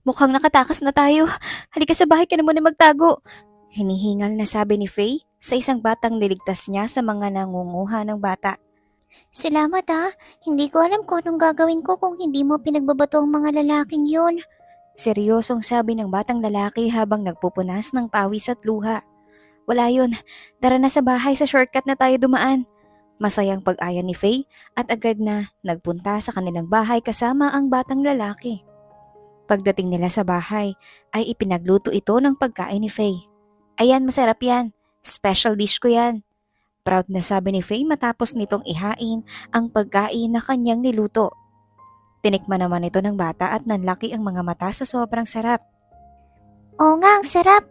Mukhang nakatakas na tayo. Halika sa bahay ka na muna magtago. Hinihingal na sabi ni Faye sa isang batang niligtas niya sa mga nangunguha ng bata. Salamat ha. Hindi ko alam kung anong gagawin ko kung hindi mo pinagbabato ang mga lalaking yun. Seryosong sabi ng batang lalaki habang nagpupunas ng pawis at luha. Wala yun. Tara na sa bahay, sa shortcut na tayo dumaan. Masayang pag-aya ni Faye at agad na nagpunta sa kanilang bahay kasama ang batang lalaki. Pagdating nila sa bahay ay ipinagluto ito ng pagkain ni Faye. Ayan, masarap yan. Special dish ko yan. Proud na sabi ni Faye matapos nitong ihain ang pagkain na kanyang niluto. Tinikman naman ito ng bata at nanlaki ang mga mata sa sobrang sarap. Oo nga, ang sarap.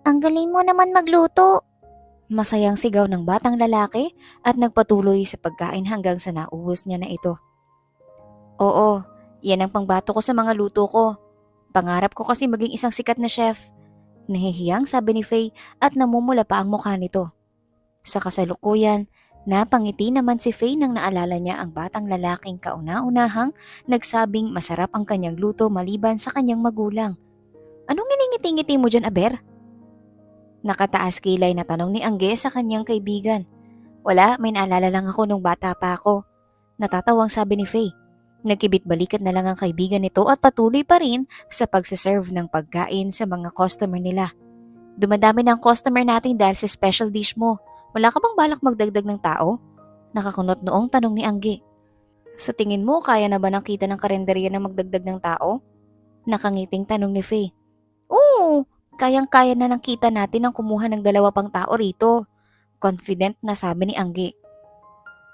Ang galing mo naman magluto. Masayang sigaw ng batang lalaki at nagpatuloy sa pagkain hanggang sa naubos niya na ito. Oo, yan ang pangbato ko sa mga luto ko. Pangarap ko kasi maging isang sikat na chef. Nahihiyang sabi ni Faye at namumula pa ang mukha nito. Sa kasalukuyan, napangiti naman si Faye nang naalala niya ang batang lalaking kauna-unahang nagsabing masarap ang kanyang luto maliban sa kanyang magulang. Anong iningiti-ngiti mo dyan, Aber? Nakataas kilay na tanong ni Angge sa kanyang kaibigan. Wala, may naalala lang ako nung bata pa ako. Natatawang sabi ni Faye. Nagkibit balikat na lang ang kaibigan nito at patuloy pa rin sa pagsaserve ng pagkain sa mga customer nila. Dumadami na ang customer natin dahil sa special dish mo. Wala ka bang balak magdagdag ng tao? Nakakunot noong tanong ni Angge. Sa tingin mo, kaya na ba ng kita ng karinderya na magdagdag ng tao? Nakangiting tanong ni Faye. Oo, kayang-kaya na ng kita natin ang kumuha ng 2 pang tao rito. Confident na sabi ni Angge.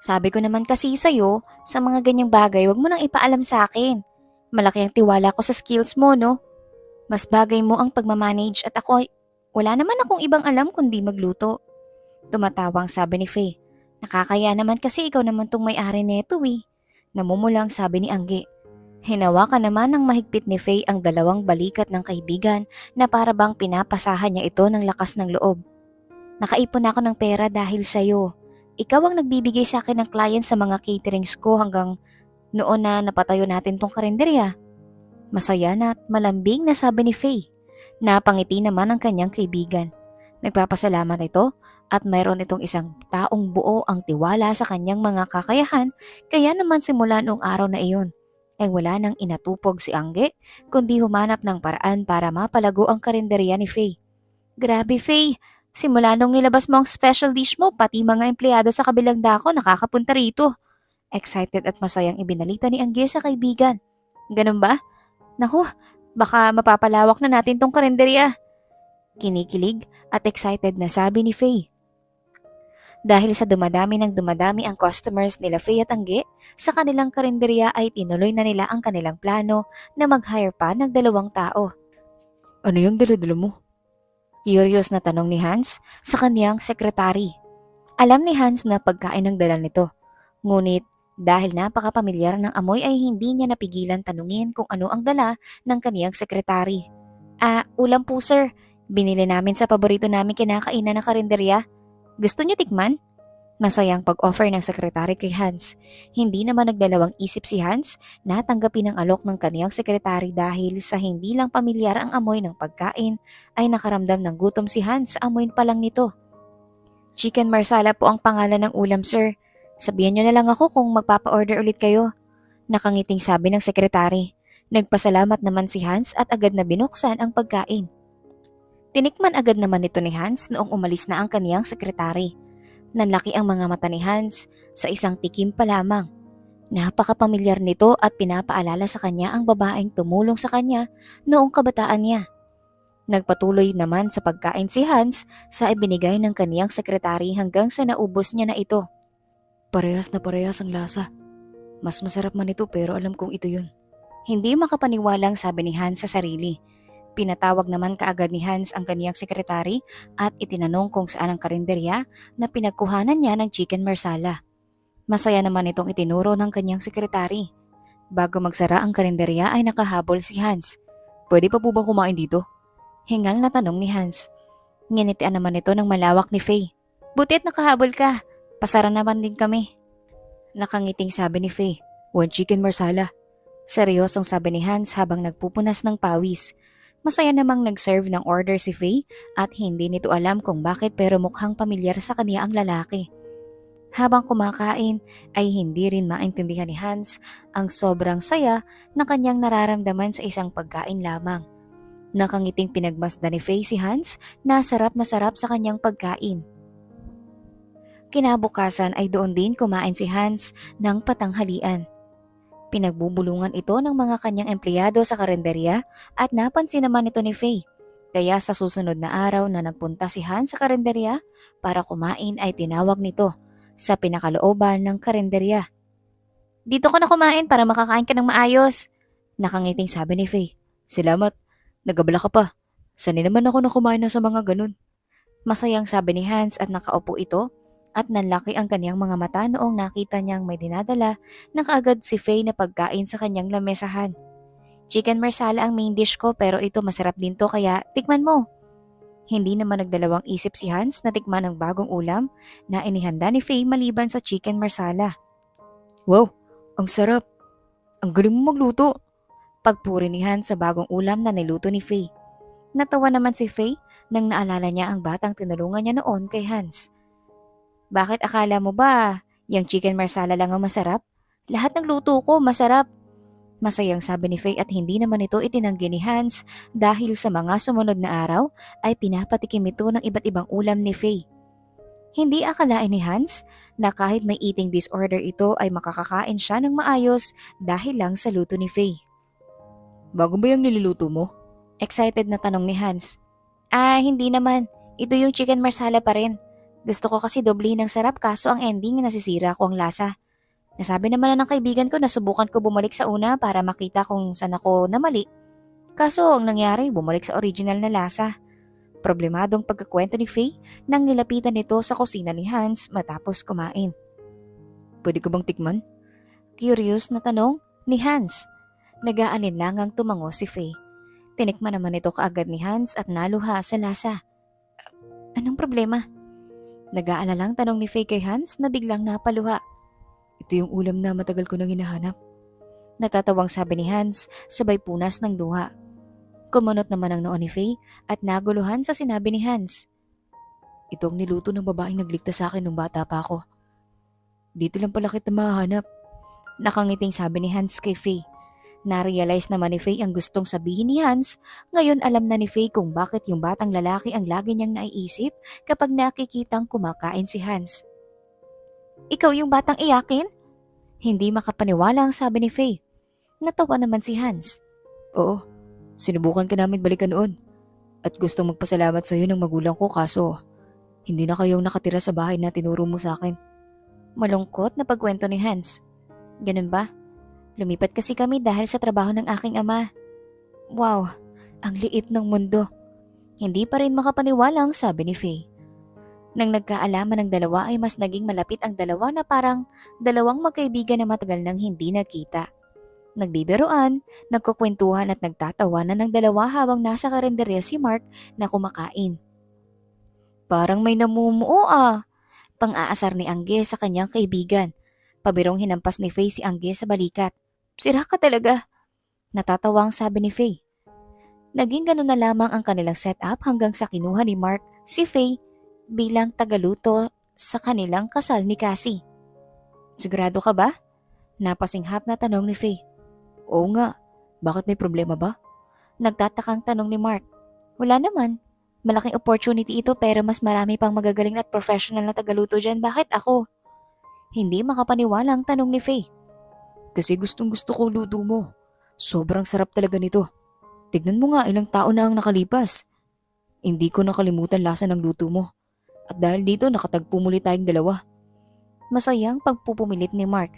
Sabi ko naman kasi sa'yo, sa mga ganyang bagay, wag mo nang ipaalam sa akin. Malaki ang tiwala ko sa skills mo, no? Mas bagay mo ang pagmamanage at ako, wala naman akong ibang alam kundi magluto. Tumatawang sabi ni Faye. Nakakaya naman kasi ikaw naman tong may-ari neto eh. Namumulang sabi ni Angge. Hinawakan naman ng mahigpit ni Faye ang 2 balikat ng kaibigan na para bang pinapasahan niya ito ng lakas ng loob. Nakaipon ako ng pera dahil sa'yo. Ikaw ang nagbibigay sa akin ng client sa mga caterings ko hanggang noon na napatayo natin tong karinderya. Masaya na at malambing na sabi ni Faye. Napangiti naman ang kanyang kaibigan. Nagpapasalamat ito at mayroon itong isang taong buo ang tiwala sa kanyang mga kakayahan kaya naman simula noong araw na iyon ay wala nang inatupog si Angge kundi humanap ng paraan para mapalago ang karinderya ni Faye. Grabe Faye, simula nung nilabas mo ang special dish mo pati mga empleyado sa kabilang dako nakakapunta rito. Excited at masayang ibinalita ni Angge sa kaibigan. Ganun ba? Naku, baka mapapalawak na natin tong karinderya. Kinikilig at excited na sabi ni Faye. Dahil sa dumadami ng dumadami ang customers nila Faye at Angge, sa kanilang karinderya ay tinuloy na nila ang kanilang plano na mag-hire pa ng 2 tao. Ano yung dala-dala mo? Curious na tanong ni Hans sa kaniyang sekretary. Alam ni Hans na pagkain ang dala nito. Ngunit dahil napakapamilyar ng amoy ay hindi niya napigilan tanungin kung ano ang dala ng kaniyang sekretary. Ulam po sir. Binili namin sa paborito namin kinakainan ng karinderya. Gusto niyo tikman? Masayang pag-offer ng sekretary kay Hans. Hindi naman nagdalawang isip si Hans na tanggapin ang alok ng kaniyang sekretary dahil sa hindi lang pamilyar ang amoy ng pagkain ay nakaramdam ng gutom si Hans sa amoy pa lang nito. Chicken marsala po ang pangalan ng ulam sir. Sabihan niyo na lang ako kung magpapa-order ulit kayo. Nakangiting sabi ng sekretary. Nagpasalamat naman si Hans at agad na binuksan ang pagkain. Tinikman agad naman nito ni Hans noong umalis na ang kaniyang sekretary. Nanlaki ang mga mata ni Hans sa isang tikim pa lamang. Napakapamilyar nito at pinapaalala sa kanya ang babaeng tumulong sa kanya noong kabataan niya. Nagpatuloy naman sa pagkain si Hans sa ibinigay ng kaniyang sekretary hanggang sa naubos niya na ito. Parehas na parehas ang lasa. Mas masarap man ito pero alam kong ito yun. Hindi makapaniwalang sabi ni Hans sa sarili. Pinatawag naman kaagad ni Hans ang kaniyang sekretary at itinanong kung saan ang karinderya na pinagkuhanan niya ng chicken marsala. Masaya naman itong itinuro ng kanyang sekretary. Bago magsara ang karinderya ay nakahabol si Hans. Pwede pa po ba kumain dito? Hingal na tanong ni Hans. Nginitian naman ito ng malawak ni Faye. Buti at nakahabol ka. Pasara naman din kami. Nakangiting sabi ni Faye. One chicken marsala. Seryosong sabi ni Hans habang nagpupunas ng pawis. Masaya namang nag-serve ng order si Faye at hindi nito alam kung bakit pero mukhang pamilyar sa kanya ang lalaki. Habang kumakain ay hindi rin maintindihan ni Hans ang sobrang saya na kanyang nararamdaman sa isang pagkain lamang. Nakangiting pinagmasdan ni Faye si Hans na sarap sa kanyang pagkain. Kinabukasan ay doon din kumain si Hans ng patanghalian. Pinagbubulungan ito ng mga kanyang empleyado sa karenderya at napansin naman ito ni Faye. Kaya sa susunod na araw na nagpunta si Hans sa karenderya para kumain ay tinawag nito sa pinakalooban ng karenderya. Dito ka na kumain para makakain ka ng maayos. Nakangiting sabi ni Faye. Salamat, nagabala ka pa. Sanay naman ako na kumain na sa mga ganun. Masayang sabi ni Hans at nakaupo ito at nanlaki ang kanyang mga mata noong nakita niyang may dinadala na kaagad si Faye na pagkain sa kanyang lamesahan. Chicken marsala ang main dish ko pero ito masarap din to kaya tikman mo. Hindi naman nagdalawang isip si Hans na tikman ang bagong ulam na inihanda ni Faye maliban sa chicken marsala. Wow, ang sarap. Ang galing mo magluto. Pagpuri ni Hans sa bagong ulam na niluto ni Faye. Natawa naman si Faye nang naalala niya ang batang tinulungan niya noon kay Hans. Bakit akala mo ba yung chicken marsala lang ang masarap? Lahat ng luto ko masarap. Masayang sabi ni Faye at hindi naman ito itinanggi ni Hans dahil sa mga sumunod na araw ay pinapatikim ito ng iba't ibang ulam ni Faye. Hindi akalain ni Hans na kahit may eating disorder ito ay makakakain siya ng maayos dahil lang sa luto ni Faye. Bago ba yung niluluto mo? Excited na tanong ni Hans. Hindi naman. Ito yung chicken marsala pa rin. Gusto ko kasi doble ng sarap kaso ang ending nasisira ko ang lasa. Nasabi naman na ng kaibigan ko na subukan ko bumalik sa una para makita kung saan ako namali. Kaso ang nangyari bumalik sa original na lasa. Problemadong pagkakwento ni Faye nang nilapitan nito sa kusina ni Hans matapos kumain. Pwede ko bang tikman? Curious na tanong ni Hans. Nag-aalinlangang tumango si Faye. Tinikman naman ito kaagad ni Hans at naluha sa lasa. Anong problema? Nag-aalalang tanong ni Faye kay Hans na biglang napaluha. Ito yung ulam na matagal ko nang hinahanap. Natatawang sabi ni Hans sabay punas ng luha. Kumunot naman ang noon ni Faye at naguluhan sa sinabi ni Hans. Ito ang niluto ng babaeng nagligtas sa akin nung bata pa ako. Dito lang pala kita mahanap. Nakangiting sabi ni Hans kay Faye. Narealize naman ni Faye ang gustong sabihin ni Hans. Ngayon alam na ni Faye kung bakit yung batang lalaki ang lagi niyang naiisip kapag nakikitang kumakain si Hans. Ikaw yung batang iyakin? Hindi makapaniwala ang sabi ni Faye. Natawa naman si Hans. Oo, sinubukan ka namin balikan noon. At gustong magpasalamat sa iyo ng magulang ko kaso hindi na kayong nakatira sa bahay na tinuro mo sa akin. Malungkot na pagkwento ni Hans. Ganun ba? Lumipat kasi kami dahil sa trabaho ng aking ama. Wow, ang liit ng mundo. Hindi pa rin makapaniwala ang sabi ni Faye. Nang nagkaalaman ng dalawa ay mas naging malapit ang dalawa na parang dalawang magkaibigan na matagal nang hindi nakita. Nagbibiruan, nagkukwentuhan at nagtatawanan ng dalawa habang nasa karenderya si Mark na kumakain. Parang may namumuo pang-aasar ni Angge sa kanyang kaibigan. Pabirong hinampas ni Faye si Angge sa balikat. Sira ka talaga. Natatawang sabi ni Faye. Naging ganun na lamang ang kanilang setup hanggang sa kinuha ni Mark si Faye bilang tagaluto sa kanilang kasal ni Cassie. Sigurado ka ba? Napasinghap na tanong ni Faye. Oo nga. Bakit may problema ba? Nagtatakang tanong ni Mark. Wala naman. Malaking opportunity ito pero mas marami pang magagaling at professional na tagaluto dyan. Bakit ako? Hindi makapaniwala ang tanong ni Faye. Kasi gustong gusto ko luto mo. Sobrang sarap talaga nito. Tignan mo nga ilang taon na ang nakalipas. Hindi ko nakalimutan lasa ng luto mo. At dahil dito nakatagpo muli tayong dalawa. Masayang pagpupumilit ni Mark.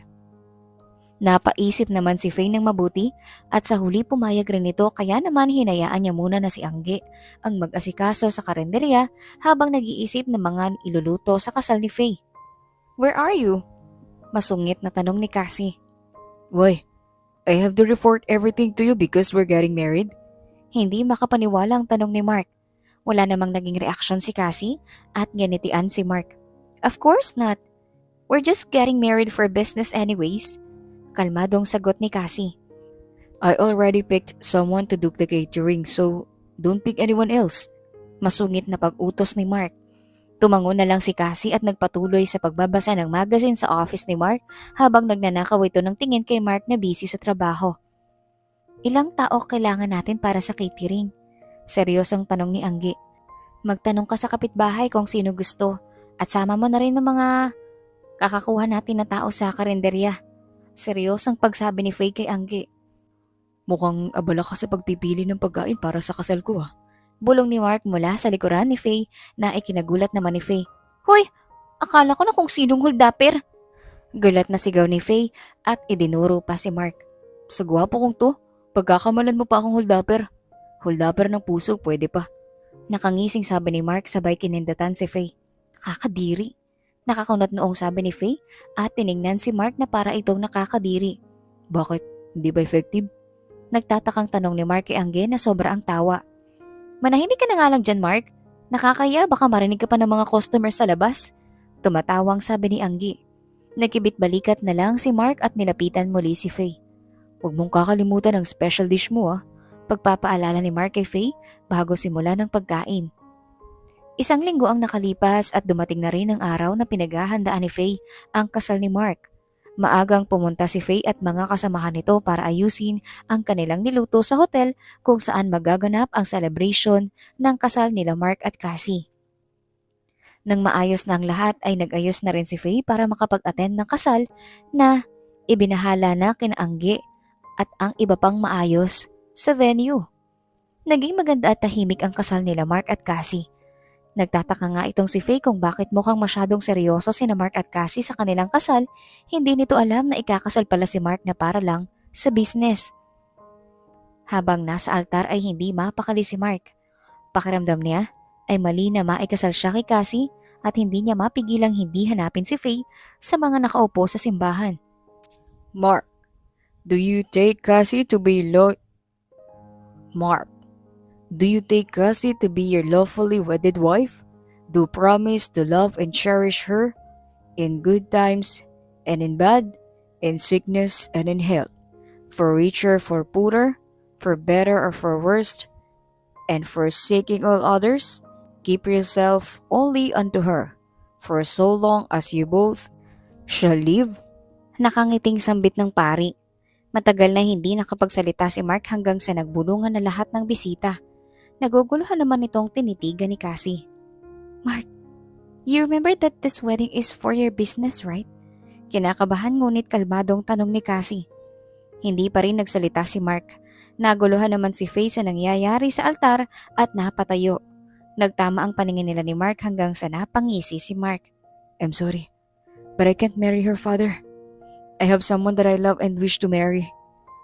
Napaisip naman si Faye ng mabuti at sa huli pumayag rin ito kaya naman hinayaan niya muna na si Angge ang mag-asikaso sa karenderya habang nag-iisip ng mga iluluto sa kasal ni Faye. Where are you? Masungit na tanong ni Cassie. Why? I have to report everything to you because we're getting married? Hindi makapaniwala ang tanong ni Mark. Wala namang naging reaksyon si Cassie at ganitian si Mark. Of course not. We're just getting married for business anyways. Kalmadong sagot ni Cassie. I already picked someone to do the catering, so don't pick anyone else. Masungit na pag-utos ni Mark. Tumango na lang si Cassie at nagpatuloy sa pagbabasa ng magazine sa office ni Mark habang nagnanakaw ito ng tingin kay Mark na busy sa trabaho. Ilang tao kailangan natin para sa catering? Seryosong tanong ni Anggi. Magtanong ka sa kapitbahay kung sino gusto at sama mo na rin ng mga kakakuha natin na tao sa karinderya. Seryosong pagsabi ni Faye kay Anggi. Mukhang abala ka sa pagpipili ng pagkain para sa kasal ko ah. Bulong ni Mark mula sa likuran ni Faye na ikinagulat naman ni Faye. Hoy! Akala ko na kung sinong holdapper. Gulat na sigaw ni Faye at idinuro pa si Mark. Sa gwapo kong to, pagkakamalan mo pa akong holdapper. Holdapper ng puso, pwede pa. Nakangising sabi ni Mark sabay kinindatan si Faye. Kakadiri. Nakakunot noong sabi ni Faye at tiningnan si Mark na para itong nakakadiri. Bakit? Hindi ba effective? Nagtatakang tanong ni Mark kay Angge na sobra ang tawa. Manahimik ka na nga lang dyan, Mark. Nakakaya baka marinig ka pa ng mga customers sa labas. Tumatawang sabi ni Anggi. Nagkibit balikat na lang si Mark at nilapitan muli si Faye. Huwag mong kakalimutan ang special dish mo ah. Pagpapaalala ni Mark kay Faye bago simula ng pagkain. Isang linggo ang nakalipas at dumating na rin ang araw na pinaghahandaan ni Faye ang kasal ni Mark. Maagang pumunta si Faye at mga kasamahan nito para ayusin ang kanilang niluto sa hotel kung saan magaganap ang celebration ng kasal nila Mark at Cassie. Nang maayos na ang lahat ay nag-ayos na rin si Faye para makapag-attend ng kasal na ibinahala na kina Angge at ang iba pang maayos sa venue. Naging maganda at tahimik ang kasal nila Mark at Cassie. Nagtataka nga itong si Faye kung bakit mukhang masyadong seryoso sina Mark at Cassie sa kanilang kasal, hindi nito alam na ikakasal pala si Mark na para lang sa business. Habang nasa altar ay hindi mapakali si Mark. Pakiramdam niya ay mali na maikasal siya kay Cassie at hindi niya mapigilang hindi hanapin si Faye sa mga nakaupo sa simbahan. Mark, do you take Cassie to be Mark, do you take Cassie to be your lawfully wedded wife? Do promise to love and cherish her in good times and in bad, in sickness and in health, for richer, for poorer, for better or for worse, and forsaking all others, keep yourself only unto her, for so long as you both shall live? Nakangiting sambit ng pari. Matagal na hindi nakapagsalita si Mark hanggang sa nagbulungan na lahat ng bisita. Naguguluhan naman itong tinitigan ni Cassie. Mark, you remember that this wedding is for your business, right? Kinakabahan ngunit kalmadong tanong ni Cassie. Hindi pa rin nagsalita si Mark. Naguluhan naman si Faye sa nangyayari sa altar at napatayo. Nagtama ang paningin nila ni Mark hanggang sa napangisi si Mark. I'm sorry, but I can't marry her father. I have someone that I love and wish to marry.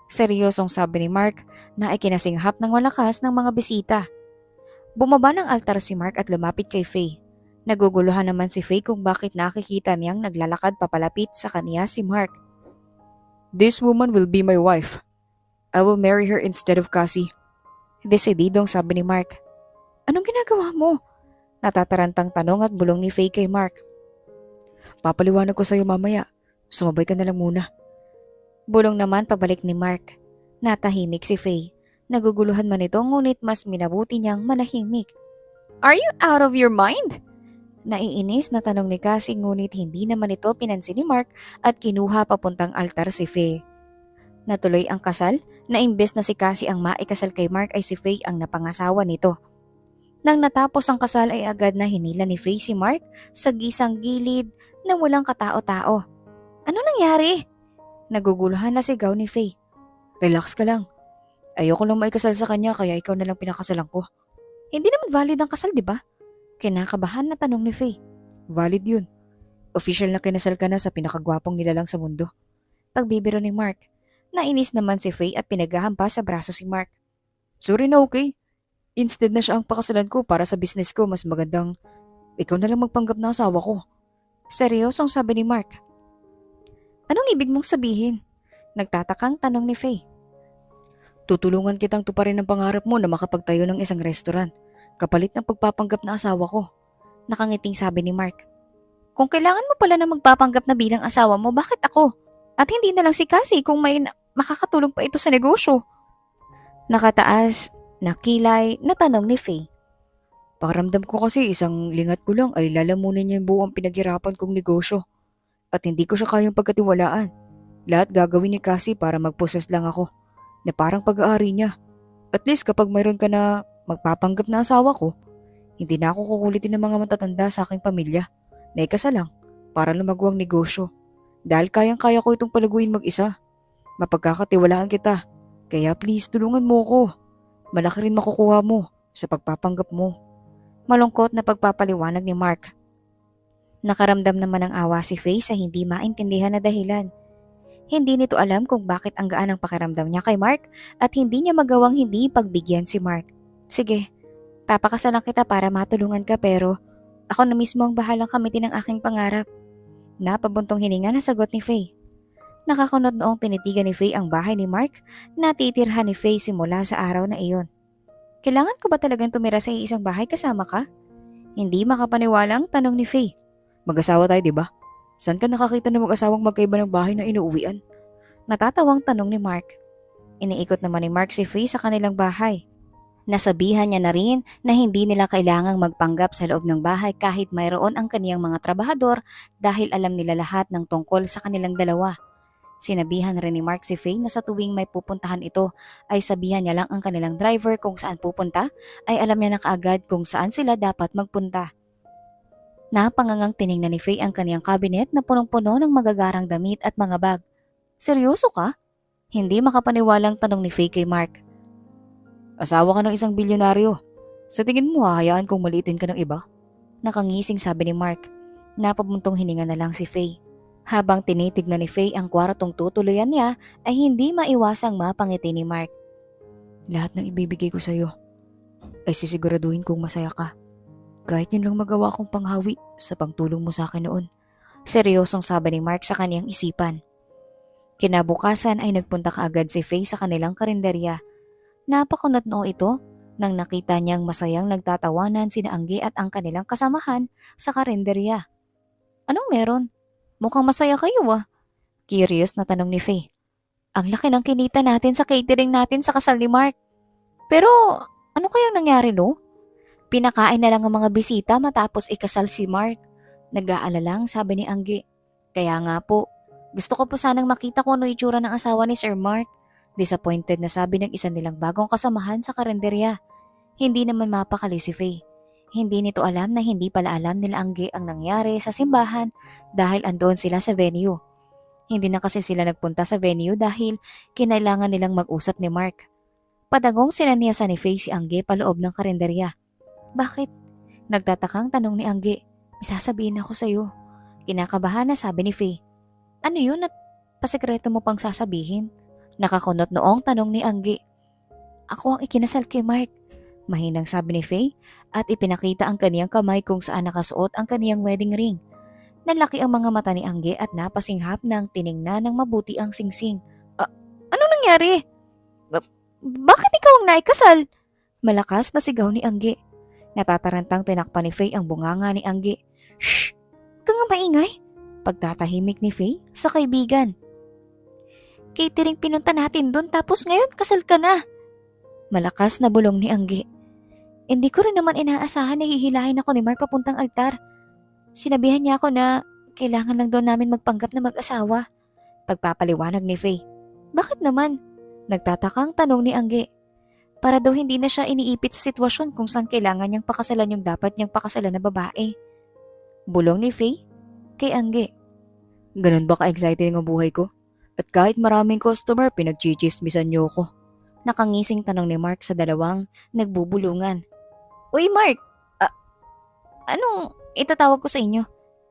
Seryosong sabi ni Mark na ikinasinghap ng malakas ng mga bisita. Bumaba ng altar si Mark at lumapit kay Faye. Naguguluhan naman si Faye kung bakit nakikita niyang naglalakad papalapit sa kaniya si Mark. This woman will be my wife. I will marry her instead of Cassie. Desididong sabi ni Mark. Anong ginagawa mo? Natatarantang tanong at bulong ni Faye kay Mark. Papaliwanag ko sa'yo mamaya. Sumabay ka na lang muna. Bulong naman pabalik ni Mark. Natahimik si Faye. Naguguluhan man ito ngunit mas minabuti niyang manahimik. Are you out of your mind? Naiinis na tanong ni Cassie ngunit hindi naman ito pinansin ni Mark at kinuha papuntang altar si Faye. Natuloy ang kasal na imbes na si Cassie ang maikasal kay Mark ay si Faye ang napangasawa nito. Nang natapos ang kasal ay agad na hinila ni Faye si Mark sa gisang gilid na walang katao-tao. Ano nangyari? Naguguluhan na sigaw ni Faye. Relax ka lang. Ayoko lang maikasal sa kanya kaya ikaw na lang pinakasalan ko. Hindi naman valid ang kasal, di ba? Kinakabahan na tanong ni Faye. Valid yun. Official na kinasal ka na sa pinakagwapong nilalang sa mundo. Pagbibiro ni Mark. Nainis naman si Faye at pinaghahampas sa braso si Mark. Sorry na okay. Instead na siya ang pakasalan ko para sa business ko, mas magandang ikaw na lang magpanggap na asawa ko. Seryosong sabi ni Mark. Anong ibig mong sabihin? Nagtatakang tanong ni Faye. Tutulungan kitang tuparin ang pangarap mo na makapagtayo ng isang restaurant, kapalit ng pagpapanggap na asawa ko. Nakangiting sabi ni Mark. Kung kailangan mo pala na magpapanggap na bilang asawa mo, bakit ako? At hindi na lang si Cassie kung may makakatulong pa ito sa negosyo? Nakataas na kilay na tanong ni Faye. Pakiramdam ko kasi isang lingat ko lang ay lalamunin niya yung buong pinaghirapan kong negosyo. At hindi ko siya kayang pagkatiwalaan. Lahat gagawin ni Cassie para magposes lang ako, na parang pag-aari niya. At least kapag mayroon ka na magpapanggap na asawa ko, hindi na ako kukulitin ng mga matatanda sa aking pamilya na ikasa lang para lumagwang negosyo. Dahil kayang-kaya ko itong palaguin mag-isa. Mapagkakatiwalaan kita. Kaya please tulungan mo ko. Malaki rin makukuha mo sa pagpapanggap mo. Malungkot na pagpapaliwanag ni Mark. Nakaramdam naman ng awa si Faye sa hindi maintindihan na dahilan. Hindi nito alam kung bakit ang gaan ang pakiramdam niya kay Mark at hindi niya magawang hindi pagbigyan si Mark. Sige, papakasalan kita para matulungan ka pero ako na mismo ang bahalang kamitin ang aking pangarap. Napabuntong hininga na sagot ni Faye. Nakakunot noong tinitigan ni Faye ang bahay ni Mark na titirhan ni Faye simula sa araw na iyon. Kailangan ko ba talagang tumira sa isang bahay kasama ka? Hindi makapaniwalang tanong ni Faye. Mag-asawa tayo, di ba? Saan ka nakakita ng mag-asawang magkaiba ng bahay na inuuwian? Natatawang tanong ni Mark. Iniikot naman ni Mark si Faye sa kanilang bahay. Nasabihan niya na rin na hindi nila kailangang magpanggap sa loob ng bahay kahit mayroon ang kaniyang mga trabahador dahil alam nila lahat ng tungkol sa kanilang dalawa. Sinabihan rin ni Mark si Faye na sa tuwing may pupuntahan ito ay sabihan niya lang ang kanilang driver kung saan pupunta ay alam niya na kaagad kung saan sila dapat magpunta. Napangangang tiningnan ni Faye ang kaniyang cabinet na punong-puno ng magagarang damit at mga bag. Seryoso ka? Hindi makapaniwalang tanong ni Faye kay Mark. Asawa ka ng isang bilyonaryo. Sa tingin mo hahayaan kong maliitin ka ng iba? Nakangising sabi ni Mark. Napabuntong hininga na lang si Faye. Habang tinitignan ni Faye ang kwartong tutuluyan niya ay hindi maiwasang mapangiti ni Mark. Lahat ng ibibigay ko sa'yo ay sisiguraduhin kong masaya ka. Kahit yun lang magawa kong panghawi sa pagtulong mo sa akin noon. Seryosong sabi ni Mark sa kaniyang isipan. Kinabukasan ay nagpunta kaagad si Faye sa kanilang karinderya. Napakunot noo ito nang nakita niyang masayang nagtatawanan sina Angge at ang kanilang kasamahan sa karinderya. Anong meron? Mukhang masaya kayo ah. Curious na tanong ni Faye. Ang laki ng kinita natin sa catering natin sa kasal ni Mark. Pero ano kayang nangyari no? Pinakain na lang ang mga bisita matapos ikasal si Mark. Nag-aalalang sabi ni Angge. Kaya nga po, gusto ko po sanang makita kung ano itsura ng asawa ni Sir Mark. Disappointed na sabi ng isa nilang bagong kasamahan sa karinderya. Hindi naman mapakali si Faye. Hindi nito alam na hindi pala alam nila Angge ang nangyari sa simbahan dahil andoon sila sa venue. Hindi na kasi sila nagpunta sa venue dahil kinailangan nilang mag-usap ni Mark. Padagong sinaniyasan ni Faye si Angge paloob ng karinderya. Bakit? Nagtatakang tanong ni Angge. May sasabihin ako sa'yo. Kinakabahan na sabi ni Faye. Ano yun at pasekreto mo pang sasabihin? Nakakunot noong tanong ni Angge. Ako ang ikinasal kay Mark. Mahinang sabi ni Faye at ipinakita ang kaniyang kamay kung saan nakasuot ang kaniyang wedding ring. Nalaki ang mga mata ni Angge at napasinghap ng tiningnan ng mabuti ang singsing. Anong nangyari? Bakit ikaw ang naikasal? Malakas na sigaw ni Angge. Natatarantang tinakpan ni Faye ang bunganga ni Angge. Shh! Huwag kang maingay! Pagtatahimik ni Faye sa kaibigan. Catering pinunta natin dun tapos ngayon kasal ka na. Malakas na bulong ni Angge. Hindi ko rin naman inaasahan na hihilahin ako ni Mark papuntang altar. Sinabihan niya ako na kailangan lang daw namin magpanggap na mag-asawa. Pagpapaliwanag ni Faye. Bakit naman? Nagtatakang tanong ni Angge. Para daw hindi na siya iniipit sa sitwasyon kung saan kailangan niyang pakasalan yung dapat niyang pakasalan na babae. Bulong ni Faye kay Angge. Ganun ba ka-exciting ang buhay ko? At kahit maraming customer, pinagchichismisan niyo ko. Nakangising tanong ni Mark sa dalawang nagbubulungan. Uy Mark! Anong itatawag ko sa inyo?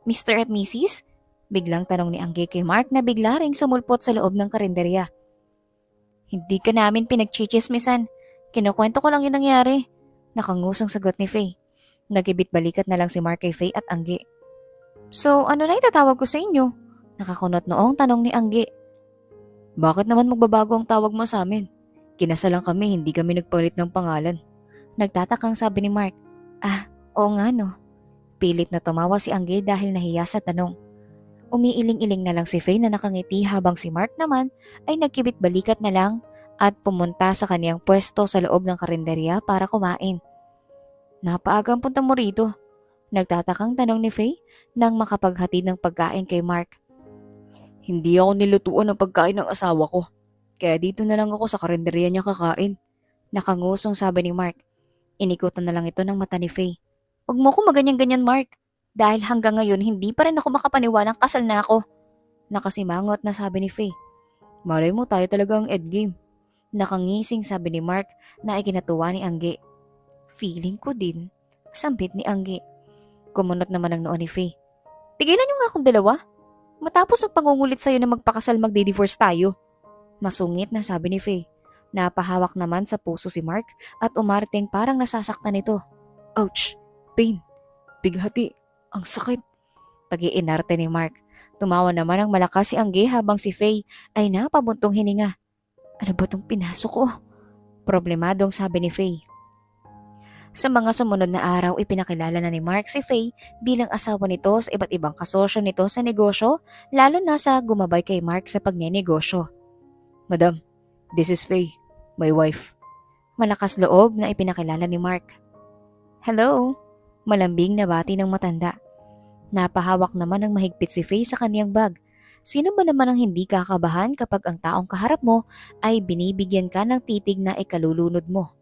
Mr. at Mrs.? Biglang tanong ni Angge kay Mark na bigla ring sumulpot sa loob ng karinderya. Hindi ka namin pinagchichismisan. Kinukwento ko lang yung nangyari. Nakangusong sagot ni Faye. Nagibit balikat na lang si Mark kay Faye at Angge. So ano na itatawag ko sa inyo? Nakakunot noong tanong ni Angge. Bakit naman magbabago ang tawag mo sa amin? Kinasal lang kami, hindi kami nagpalit ng pangalan. Nagtatakang sabi ni Mark. Oo nga no. Pilit na tumawa si Angge dahil nahiya sa tanong. Umiiling-iling na lang si Faye na nakangiti habang si Mark naman ay nagkibit balikat na lang at pumunta sa kaniyang pwesto sa loob ng karinderya para kumain. Napaagang punta mo rito? Nagtatakang tanong ni Faye nang makapaghatid ng pagkain kay Mark. Hindi ako nilutuan ng pagkain ng asawa ko. Kaya dito na lang ako sa karinderya niya kakain. Nakangusong sabi ni Mark. Inikutan na lang ito ng mata ni Faye. Huwag mo ko maganyan-ganyan, Mark. Dahil hanggang ngayon hindi pa rin ako makapaniwalang kasal na ako. Nakasimangot na sabi ni Faye. Malay mo tayo talaga ang endgame. Nakangising sabi ni Mark na ikinatuwa ni Angge. Feeling ko din, sambit ni Angge. Kumunot naman ang noo ni Faye. Tigilan niyo nga akong dalawa. Matapos ang pangungulit sa'yo na magpakasal magdi-divorce tayo. Masungit na sabi ni Faye. Napahawak naman sa puso si Mark at umarting parang nasasaktan ito. Ouch! Pain! Bighati! Ang sakit! Pag-iinarte ni Mark. Tumawa naman ang malakas si Angge habang si Faye ay napabuntong hininga. Ano ba itong pinasok ko? Problemadong sabi ni Faye. Sa mga sumunod na araw, ipinakilala na ni Mark si Faye bilang asawa nito sa iba't ibang kasosyo nito sa negosyo, lalo na sa gumabay kay Mark sa pagnenegosyo. Madam, this is Faye, my wife. Malakas loob na ipinakilala ni Mark. Hello, malambing na bati ng matanda. Napahawak naman ng mahigpit si Faye sa kaniyang bag. Sino ba naman ang hindi kakabahan kapag ang taong kaharap mo ay binibigyan ka ng titig na ikalulunod mo?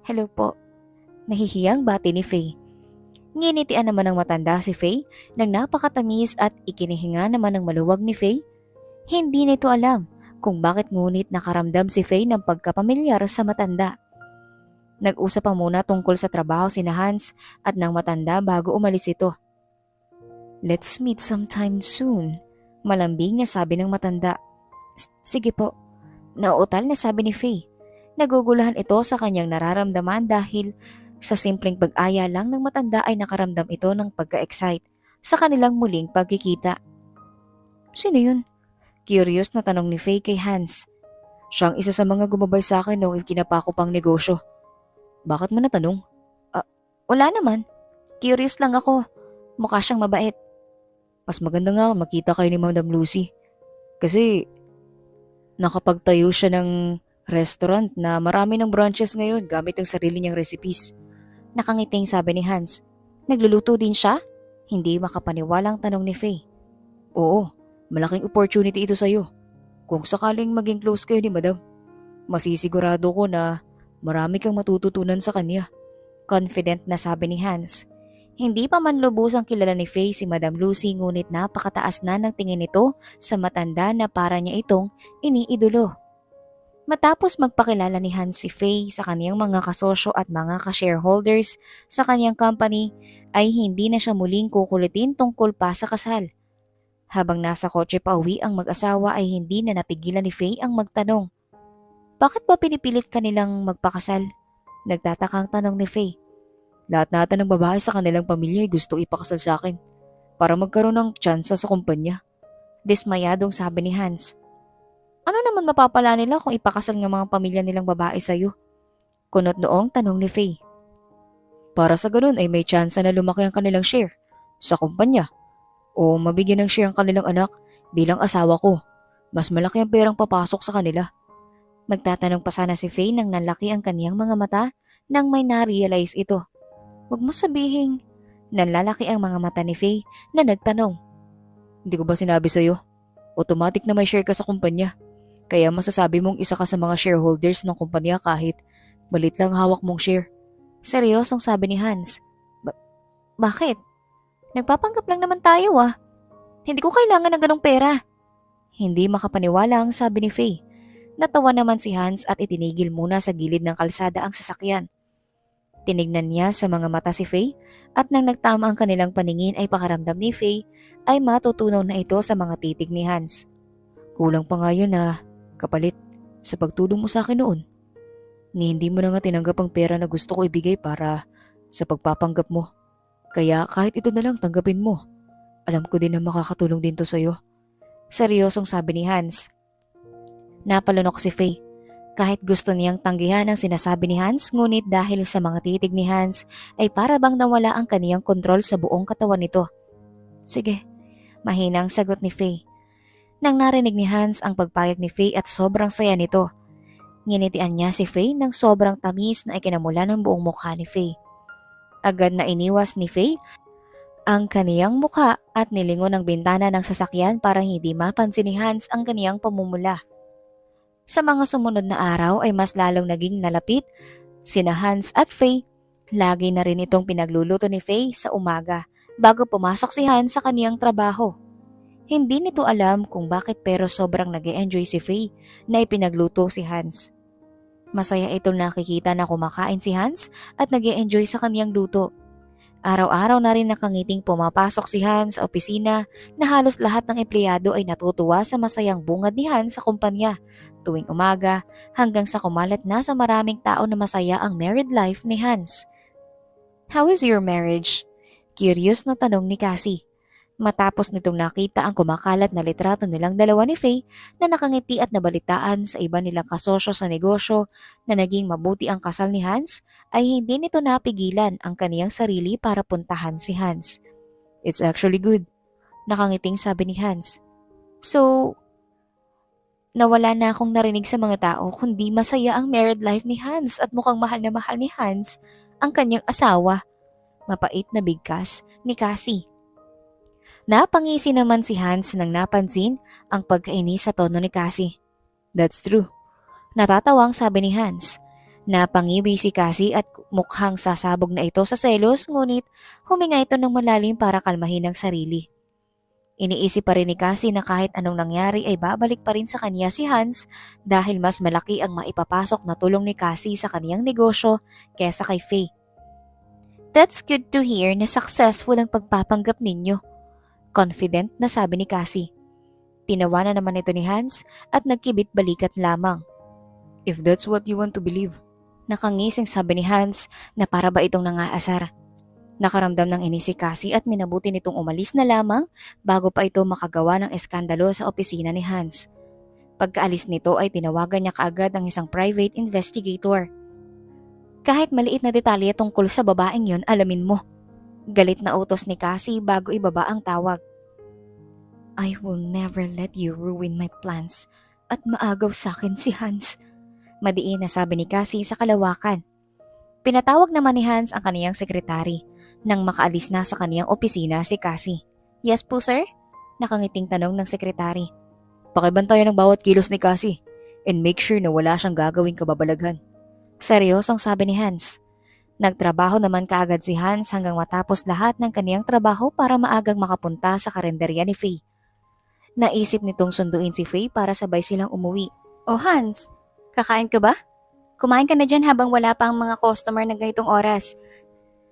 Hello po. Nahihiyang bati ni Faye. Nginitian naman ng matanda si Faye nang napakatamis at ikinihinga naman ng maluwag ni Faye. Hindi nito alam kung bakit ngunit nakaramdam si Faye ng pagkapamilyar sa matanda. Nag-usap pa muna tungkol sa trabaho sina Hans at ng matanda bago umalis ito. Let's meet sometime soon, malambing na sabi ng matanda. Sige po, nauutal na sabi ni Faye. Nagugulahan ito sa kanyang nararamdaman dahil sa simpleng pag-aya lang ng matanda ay nakaramdam ito ng pagka-excite sa kanilang muling pagkikita. Sino yun? Curious na tanong ni Faye kay Hans. Siyang isa sa mga gumabay sa akin noong ikinapa ko pang negosyo. Bakit mo natanong? Wala naman. Curious lang ako. Mukha siyang mabait. Mas maganda nga makita kayo ni Madam Lucy. Kasi nakapagtayo siya ng restaurant na marami ng branches ngayon gamit ang sarili niyang recipes. Nakangiting sabi ni Hans. Nagluluto din siya? Hindi makapaniwalang tanong ni Faye. Oo, malaking opportunity ito sa'yo. Kung sakaling maging close kayo ni Madam, masisigurado ko na marami kang matututunan sa kanya. Confident na sabi ni Hans. Hindi pa man lubusang kilala ni Faye si Madam Lucy ngunit napakataas na ng tingin nito sa matanda na para niya itong iniidolo. Matapos magpakilala ni Hans si Faye sa kaniyang mga kasosyo at mga ka-shareholders sa kaniyang company ay hindi na siya muling kukulitin tungkol pa sa kasal. Habang nasa kotse pa uwi ang mag-asawa ay hindi na napigilan ni Faye ang magtanong. Bakit ba pinipilit kanilang magpakasal? Nagtatakang tanong ni Faye. Lahat nata ng babae sa kanilang pamilya ay gusto ipakasal sa akin para magkaroon ng tsansa sa kumpanya. Dismayadong sabi ni Hans. Ano naman mapapala nila kung ipakasal ng mga pamilya nilang babae sa'yo? Kunot noong tanong ni Faye. Para sa ganun ay may tsansa na lumaki ang kanilang share sa kumpanya o mabigyan ng share ang kanilang anak bilang asawa ko. Mas malaki ang perang papasok sa kanila. Magtatanong pa sana si Faye nang nalaki ang kaniyang mga mata nang may na-realize ito. Huwag mo sabihin. Nalalaki ang mga mata ni Faye na nagtanong. Hindi ko ba sinabi sa'yo? Automatic na may share ka sa kumpanya. Kaya masasabi mong isa ka sa mga shareholders ng kumpanya kahit balit lang hawak mong share. Seryosong sabi ni Hans. Bakit? Nagpapanggap lang naman tayo ah. Hindi ko kailangan ng ganong pera. Hindi makapaniwala ang sabi ni Faye. Natawa naman si Hans at itinigil muna sa gilid ng kalsada ang sasakyan. Tinignan niya sa mga mata si Faye at nang nagtama ang kanilang paningin ay pakaramdam ni Faye ay matutunaw na ito sa mga titig ni Hans. Kulang pa nga yun na kapalit sa pagtulong mo sa akin noon. Ni hindi mo na nga tinanggap ang pera na gusto ko ibigay para sa pagpapanggap mo. Kaya kahit ito na lang tanggapin mo. Alam ko din na makakatulong din to sa'yo. Seryosong sabi ni Hans. Napalunok si Faye. Kahit gusto niyang tanggihan ang sinasabi ni Hans, ngunit dahil sa mga titig ni Hans ay para bang nawala ang kaniyang kontrol sa buong katawan nito. Sige, Mahinang sagot ni Faye. Nang narinig ni Hans ang pagpayag ni Faye at sobrang saya nito, nginitian niya si Faye ng sobrang tamis na ikinamula ng buong mukha ni Faye. Agad na iniwas ni Faye ang kaniyang mukha at nilingon ang bintana ng sasakyan para hindi mapansin ni Hans ang kaniyang pamumula. Sa mga sumunod na araw ay mas lalong naging nalapit sina Hans at Faye. Lagi na rin itong pinagluluto ni Faye sa umaga bago pumasok si Hans sa kaniyang trabaho. Hindi nito alam kung bakit pero sobrang nag-e-enjoy si Faye na ipinagluto si Hans. Masaya itong nakikita na kumakain si Hans at nag-e-enjoy sa kaniyang luto. Araw-araw na rin nakangiting pumapasok si Hans sa opisina na halos lahat ng empleyado ay natutuwa sa masayang bungad ni Hans sa kumpanya tuwing umaga hanggang sa kumalat na sa maraming tao na masaya ang married life ni Hans. "How is your marriage?" Curious na tanong ni Cassie. Matapos nitong nakita ang kumakalat na litrato nilang dalawa ni Faye na nakangiti at nabalitaan sa iba nilang kasosyo sa negosyo na naging mabuti ang kasal ni Hans, ay hindi nito napigilan ang kaniyang sarili para puntahan si Hans. "It's actually good," nakangiting sabi ni Hans. "So, nawala na akong narinig sa mga tao kundi masaya ang married life ni Hans at mukhang mahal na mahal ni Hans ang kanyang asawa." Mapait na bigkas ni Cassie. Napangisi naman si Hans nang napansin ang pagkainis sa tono ni Cassie. "That's true." Natatawang sabi ni Hans. Napangiwi si Cassie at mukhang sasabog na ito sa selos, ngunit huminga ito ng malalim para kalmahin ang sarili. Iniisip pa rin ni Cassie na kahit anong nangyari ay babalik pa rin sa kanya si Hans dahil mas malaki ang maipapasok na tulong ni Cassie sa kaniyang negosyo kesa kay Faye. "That's good to hear na successful ang pagpapanggap ninyo," confident na sabi ni Cassie. Tinawanan naman ito ni Hans at nagkibit balikat lamang. "If that's what you want to believe." Nakangising sabi ni Hans na para ba itong nangaasar. Nakaramdam ng inis si Cassie at minabuti nitong umalis na lamang bago pa ito makagawa ng eskandalo sa opisina ni Hans. Pagkaalis nito ay tinawagan niya kaagad ang isang private investigator. "Kahit maliit na detalye tungkol sa babaeng yon, alamin mo." Galit na utos ni Cassie bago ibaba ang tawag. "I will never let you ruin my plans at maagaw sa akin si Hans," madiin na sabi ni Cassie sa kalawakan. Pinatawag naman ni Hans ang kaniyang sekretary nang makaalis na sa kaniyang opisina si Cassie. "Yes po sir?" Nakangiting tanong ng sekretary. "Pakibantayan ng bawat kilos ni Cassie and make sure na wala siyang gagawing kababalaghan." Seryosong sabi ni Hans. Nagtrabaho naman kaagad si Hans hanggang matapos lahat ng kaniyang trabaho para maagang makapunta sa karenderya ni Faye. Naisip nitong sunduin si Faye para sabay silang umuwi. "Oh Hans, kakain ka ba? Kumain ka na dyan habang wala pa ang mga customer na ganitong oras.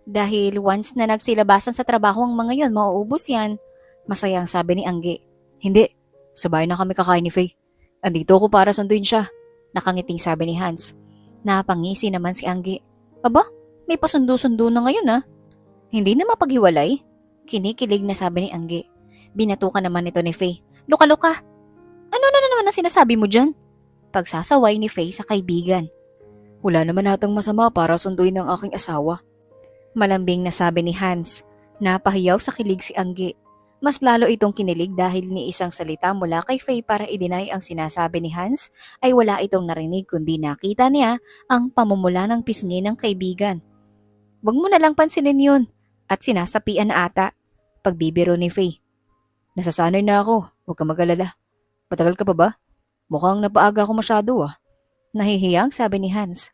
Dahil once na nagsilabasan sa trabaho ang mga yon, mauubos yan." Masayang sabi ni Angge. "Hindi, sabay na kami kakain ni Faye. Andito ako para sunduin siya." Nakangiting sabi ni Hans. Napangisi naman si Angge. "Aba, may pasundo-sundo na ngayon ah." "Hindi na mapaghiwalay?" Kinikilig na sabi ni Angge. Binatukan naman ito ni Faye. "Luka-luka! Ano na naman ang sinasabi mo dyan?" Pagsasaway ni Faye sa kaibigan. "Wala naman natang masama para sunduin ng aking asawa." Malambing na sabi ni Hans. Napahiyaw sa kilig si Angge. Mas lalo itong kinilig dahil ni isang salita mula kay Faye para i-deny ang sinasabi ni Hans ay wala itong narinig kundi nakita niya ang pamumula ng pisngi ng kaibigan. "Wag mo na lang pansinin yun." At sinasapian na ata. Pagbibiro ni Faye. "Nasasanay na ako, huwag ka mag-alala. Patagal ka pa ba? Mukhang napaaga ako masyado ah." Nahihiyang sabi ni Hans.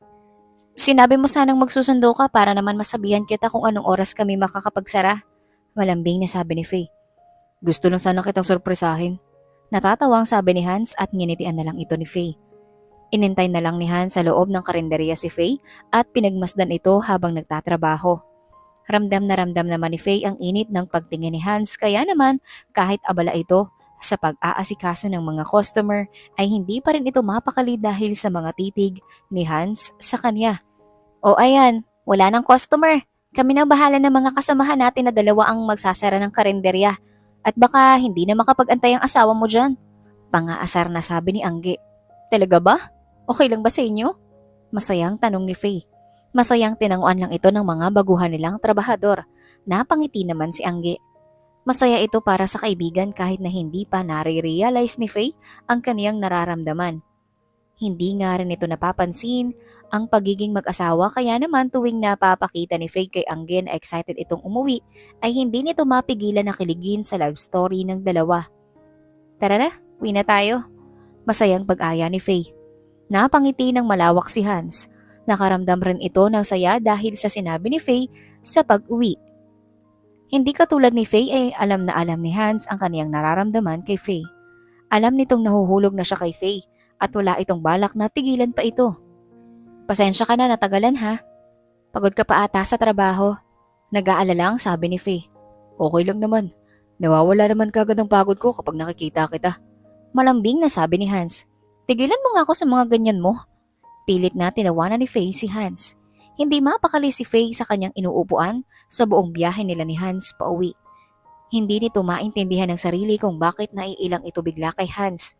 "Sinabi mo sanang magsusundo ka para naman masabihan kita kung anong oras kami makakapagsara." Malambing na sabi ni Faye. "Gusto lang sana kitang sorpresahin." Natatawang sabi ni Hans at nginitian na lang ito ni Faye. Inintay na lang ni Hans sa loob ng karinderya si Faye at pinagmasdan ito habang nagtatrabaho. Ramdam naman ni Faye ang init ng pagtingin ni Hans kaya naman kahit abala ito sa pag-aasikaso ng mga customer ay hindi pa rin ito mapakali dahil sa mga titig ni Hans sa kanya. "O ayan, wala nang customer. Kami na bahala ng mga kasamahan natin na dalawa ang magsasara ng karinderya. At baka hindi na makapag-antay ang asawa mo dyan." Pangaasar na sabi ni Angge. "Talaga ba? Okay lang ba sa inyo?" Masayang tanong ni Faye. Masayang tinanguan lang ito ng mga baguhan nilang trabahador. Napangiti naman si Angge. Masaya ito para sa kaibigan kahit na hindi pa nare-realize ni Faye ang kaniyang nararamdaman. Hindi nga rin ito napapansin ang pagiging mag-asawa kaya naman tuwing napapakita ni Faye kay Angge na excited itong umuwi ay hindi nito mapigilan na kiligin sa love story ng dalawa. Tara na, uwi na tayo. Masayang pag-aya ni Faye. Napangiti ng malawak si Hans. Nakaramdam rin ito ng saya dahil sa sinabi ni Faye sa pag-uwi. Hindi katulad ni Faye ay alam na alam ni Hans ang kaniyang nararamdaman kay Faye. Alam nitong nahuhulog na siya kay Faye at wala itong balak na pigilan pa ito. Pasensya ka na natagalan ha. Pagod ka pa ata sa trabaho. Nag-aalala ang sabi ni Faye. Okay lang naman. Nawawala naman kagad ang pagod ko kapag nakikita kita. Malambing na sabi ni Hans. Tigilan mo nga ako sa mga ganyan mo. Pilit na tinawanan ni Faye si Hans. Hindi mapakali si Faye sa kanyang inuupuan sa buong biyahe nila ni Hans pauwi. Hindi nito maintindihan ng sarili kung bakit naiilang ito bigla kay Hans.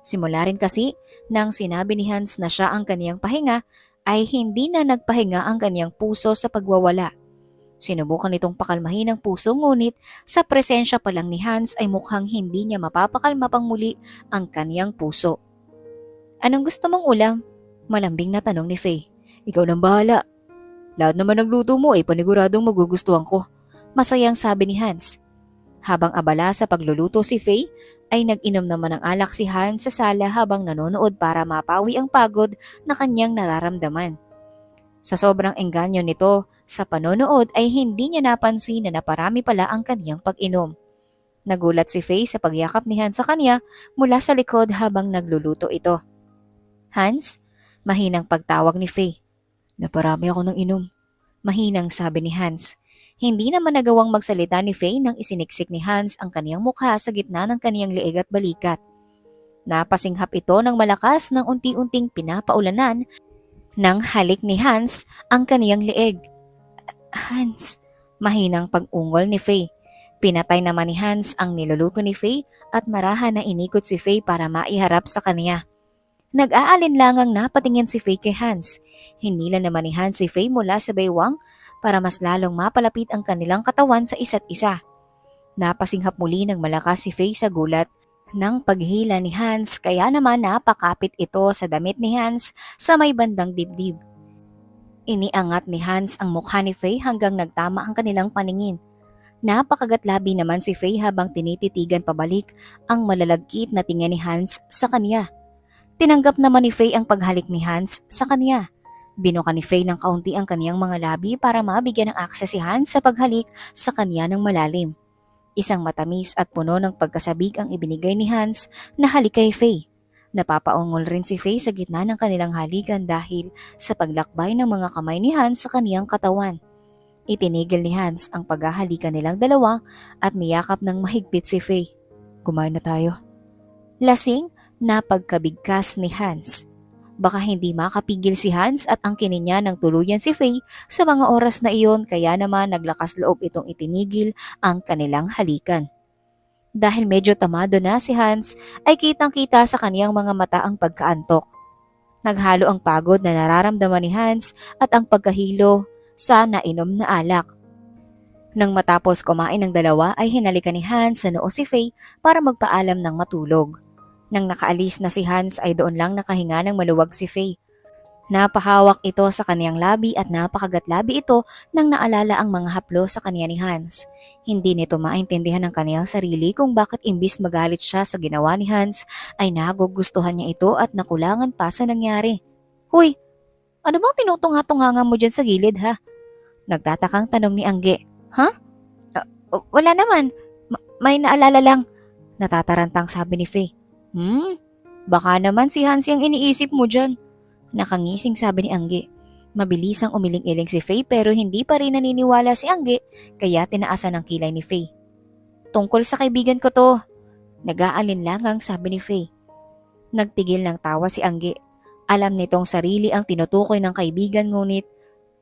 Simula rin kasi nang sinabi ni Hans na siya ang kaniyang pahinga ay hindi na nagpahinga ang kaniyang puso sa pagwawala. Sinubukan nitong pakalmahin ang puso ngunit sa presensya pa lang ni Hans ay mukhang hindi niya mapapakalma pang muli ang kaniyang puso. Anong gusto mong ulam? Malambing na tanong ni Faye. Ikaw nang bahala. Lahat naman ng luto mo ay paniguradong magugustuhan ko. Masayang sabi ni Hans. Habang abala sa pagluluto si Faye, ay nag-inom naman ng alak si Hans sa sala habang nanonood para mapawi ang pagod na kanyang nararamdaman. Sa sobrang engganyo nito sa panonood ay hindi niya napansin na naparami pala ang kanyang pag-inom. Nagulat si Faye sa pagyakap ni Hans sa kanya mula sa likod habang nagluluto ito. Hans? Mahinang pagtawag ni Faye. Naparami ako ng inom. Mahinang sabi ni Hans. Hindi naman nagawang magsalita ni Faye nang isiniksik ni Hans ang kaniyang mukha sa gitna ng kaniyang liig at balikat. Napasinghap ito ng malakas nang unti-unting pinapaulanan ng halik ni Hans ang kaniyang liig. Hans, mahinang pag-ungol ni Faye. Pinatay naman ni Hans ang niluluto ni Faye at marahan na inikot si Faye para maiharap sa kaniya. Nag-aalinlangang napatingin si Faye kay Hans. Hinila naman ni Hans si Faye mula sa baywang para mas lalong mapalapit ang kanilang katawan sa isa't isa. Napasinghap muli ng malakas si Faye sa gulat ng paghila ni Hans kaya naman napakapit ito sa damit ni Hans sa may bandang dibdib. Iniangat ni Hans ang mukha ni Faye hanggang nagtama ang kanilang paningin. Napakagatlabi naman si Faye habang tinititigan pabalik ang malalagkit na tingin ni Hans sa kanya. Tinanggap naman ni Faye ang paghalik ni Hans sa kanya. Binuka ni Faye ng kaunti ang kaniyang mga labi para mabigyan ng akses si Hans sa paghalik sa kanya ng malalim. Isang matamis at puno ng pagkasabik ang ibinigay ni Hans na halik kay Faye. Napapaungol rin si Faye sa gitna ng kanilang halikan dahil sa paglakbay ng mga kamay ni Hans sa kaniyang katawan. Itinigil ni Hans ang paghahalikan nilang dalawa at niyakap ng mahigpit si Faye. Kumain na tayo. Lasing na pagkabigkas ni Hans. Baka hindi makapigil si Hans at angkinin niya ng tuluyan si Faye sa mga oras na iyon kaya naman naglakas loob itong itinigil ang kanilang halikan. Dahil medyo tamado na si Hans ay kitang-kita sa kaniyang mga mata ang pagkaantok. Naghalo ang pagod na nararamdaman ni Hans at ang pagkahilo sa nainom na alak. Nang matapos kumain ng dalawa ay hinalikan ni Hans sa noo si Faye para magpaalam ng matulog. Nang nakaalis na si Hans ay doon lang nakahinga ng maluwag si Faye. Napahawak ito sa kaniyang labi at napakagatlabi ito nang naalala ang mga haplo sa kaniya ni Hans. Hindi nito maintindihan ng kaniyang sarili kung bakit imbis magalit siya sa ginawa ni Hans ay nagugustuhan niya ito at nakulangan pa sa nangyari. Huy, ano bang tinutunga-tunganga mo dyan sa gilid ha? Nagtatakang tanong ni Angge. Ha? Wala naman. May naalala lang. Natatarantang sabi ni Faye. Baka naman si Hans yung iniisip mo dyan. Nakangising sabi ni Angge. Mabilisang umiling-iling si Faye pero hindi pa rin naniniwala si Angge kaya tinaasan ang kilay ni Faye. Tungkol sa kaibigan ko to. Nag-aalinlangang sabi ni Faye. Nagpigil ng tawa si Angge. Alam nitong sarili ang tinutukoy ng kaibigan ngunit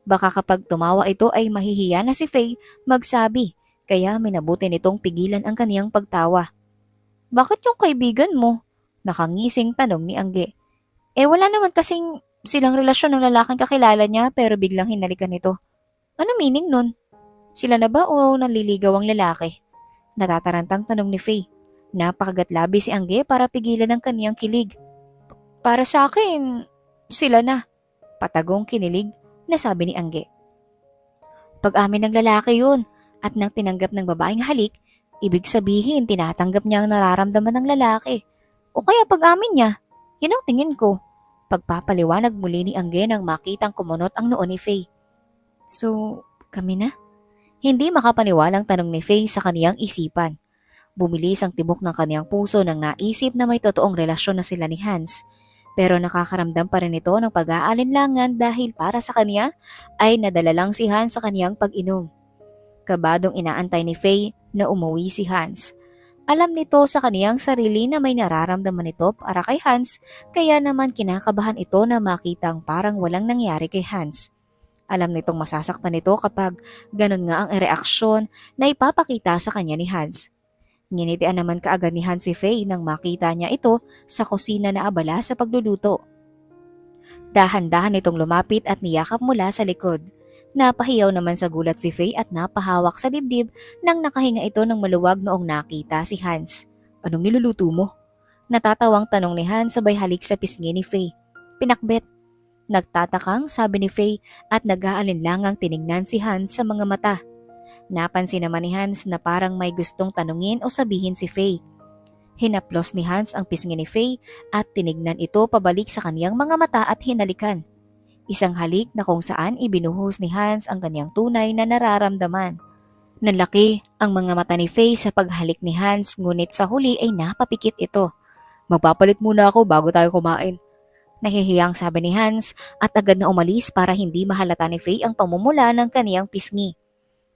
baka kapag tumawa ito ay mahihiya na si Faye magsabi kaya minabuti nitong pigilan ang kaniyang pagtawa. Bakit yung kaibigan mo? Nakangising tanong ni Angge. Wala naman kasing silang relasyon ng lalaking kakilala niya pero biglang hinalikan nito. Ano meaning nun? Sila na ba o nanliligaw ang lalaki? Natatarantang tanong ni Faye. Napakagatlabi si Angge para pigilan ang kaniyang kilig. Para sa akin, sila na. Patagong kinilig na sabi ni Angge. Pag-amin ng lalaki yun at nang tinanggap ng babaeng halik, ibig sabihin tinatanggap niya ang nararamdaman ng lalaki. O kaya pag-amin niya, yun ang tingin ko. Pagpapaliwanag muli ni Angge nang makitang kumunot ang noo ni Faye. So, kami na? Hindi makapaniwalang tanong ni Faye sa kaniyang isipan. Bumilis ang tibok ng kaniyang puso nang naisip na may totoong relasyon na sila ni Hans. Pero nakakaramdam pa rin ito ng pag-aalinlangan dahil para sa kanya ay nadala lang si Hans sa kaniyang pag-inom. Kabadong inaantay ni Faye na umuwi si Hans. Alam nito sa kaniyang sarili na may nararamdaman ito para kay Hans, kaya naman kinakabahan ito na makitang parang walang nangyari kay Hans. Alam nitong masasaktan ito kapag ganun nga ang reaksyon na ipapakita sa kanya ni Hans. Nginitian naman kaagad ni Hans si Faye nang makita niya ito sa kusina na abala sa pagluluto. Dahan-dahan itong lumapit at niyakap mula sa likod. Napahiyaw naman sa gulat si Faye at napahawak sa dibdib nang nakahinga ito ng maluwag noong nakita si Hans. Anong niluluto mo? Natatawang tanong ni Hans sabay halik sa pisngi ni Faye. Pinakbet. Nagtatakang sabi ni Faye at nag-aalinlangang tiningnan si Hans sa mga mata. Napansin naman ni Hans na parang may gustong tanungin o sabihin si Faye. Hinaplos ni Hans ang pisngi ni Faye at tinignan ito pabalik sa kaniyang mga mata at hinalikan. Isang halik na kung saan ibinuhos ni Hans ang kaniyang tunay na nararamdaman. Nalaki ang mga mata ni Faye sa paghalik ni Hans ngunit sa huli ay napapikit ito. Magpapalit muna ako bago tayo kumain. Nahihiyang sabi ni Hans at agad na umalis para hindi mahalata ni Faye ang pamumula ng kaniyang pisngi.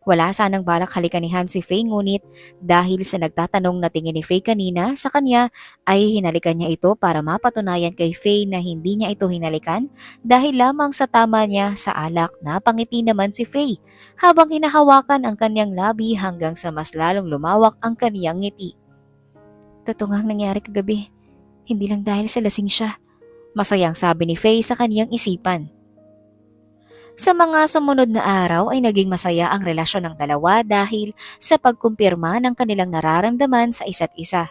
Wala sanang balak halikan ni Hans si Faye ngunit dahil sa nagtatanong na tingin ni Faye kanina sa kanya ay hinalikan niya ito para mapatunayan kay Faye na hindi niya ito hinalikan dahil lamang sa tama niya sa alak. Napangiti naman si Faye habang hinahawakan ang kanyang labi hanggang sa mas lalong lumawak ang kanyang ngiti. Totoo nga ang nangyari kagabi, hindi lang dahil sa lasing siya. Masayang sabi ni Faye sa kanyang isipan. Sa mga sumunod na araw ay naging masaya ang relasyon ng dalawa dahil sa pagkumpirma ng kanilang nararamdaman sa isa't isa.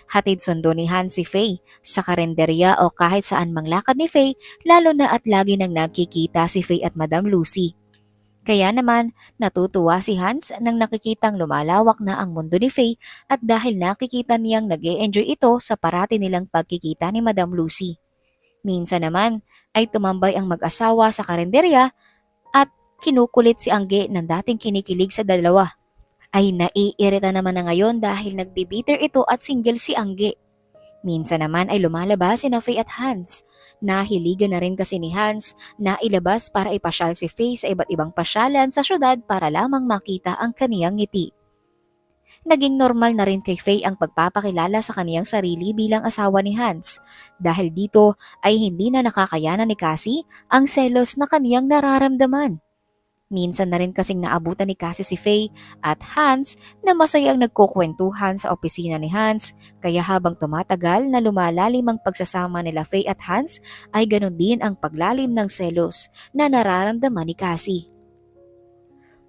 Hatid sundo ni Hans si Faye sa karenderya o kahit saan mang lakad ni Faye, lalo na at lagi nang nagkikita si Faye at Madam Lucy. Kaya naman natutuwa si Hans nang nakikitang lumalawak na ang mundo ni Faye at dahil nakikita niyang nag-e-enjoy ito sa parati nilang pagkikita ni Madam Lucy. Minsan naman ay tumambay ang mag-asawa sa karenderya at kinukulit si Angge ng dating kinikilig sa dalawa. Ay naiirita naman na ngayon dahil nagbibitter ito at single si Angge. Minsan naman ay lumalabas si Faye at Hans. Nahiligan na rin kasi ni Hans na ilabas para ipasyal si Faye sa iba't ibang pasyalan sa syudad para lamang makita ang kaniyang ngiti. Naging normal na rin kay Faye ang pagpapakilala sa kaniyang sarili bilang asawa ni Hans. Dahil dito ay hindi na nakakayanan ni Cassie ang selos na kaniyang nararamdaman. Minsan na rin kasing naabutan ni Cassie si Faye at Hans na masayang nagkukwentuhan sa opisina ni Hans, kaya habang tumatagal na lumalalim ang pagsasama nila Faye at Hans ay ganon din ang paglalim ng selos na nararamdaman ni Cassie.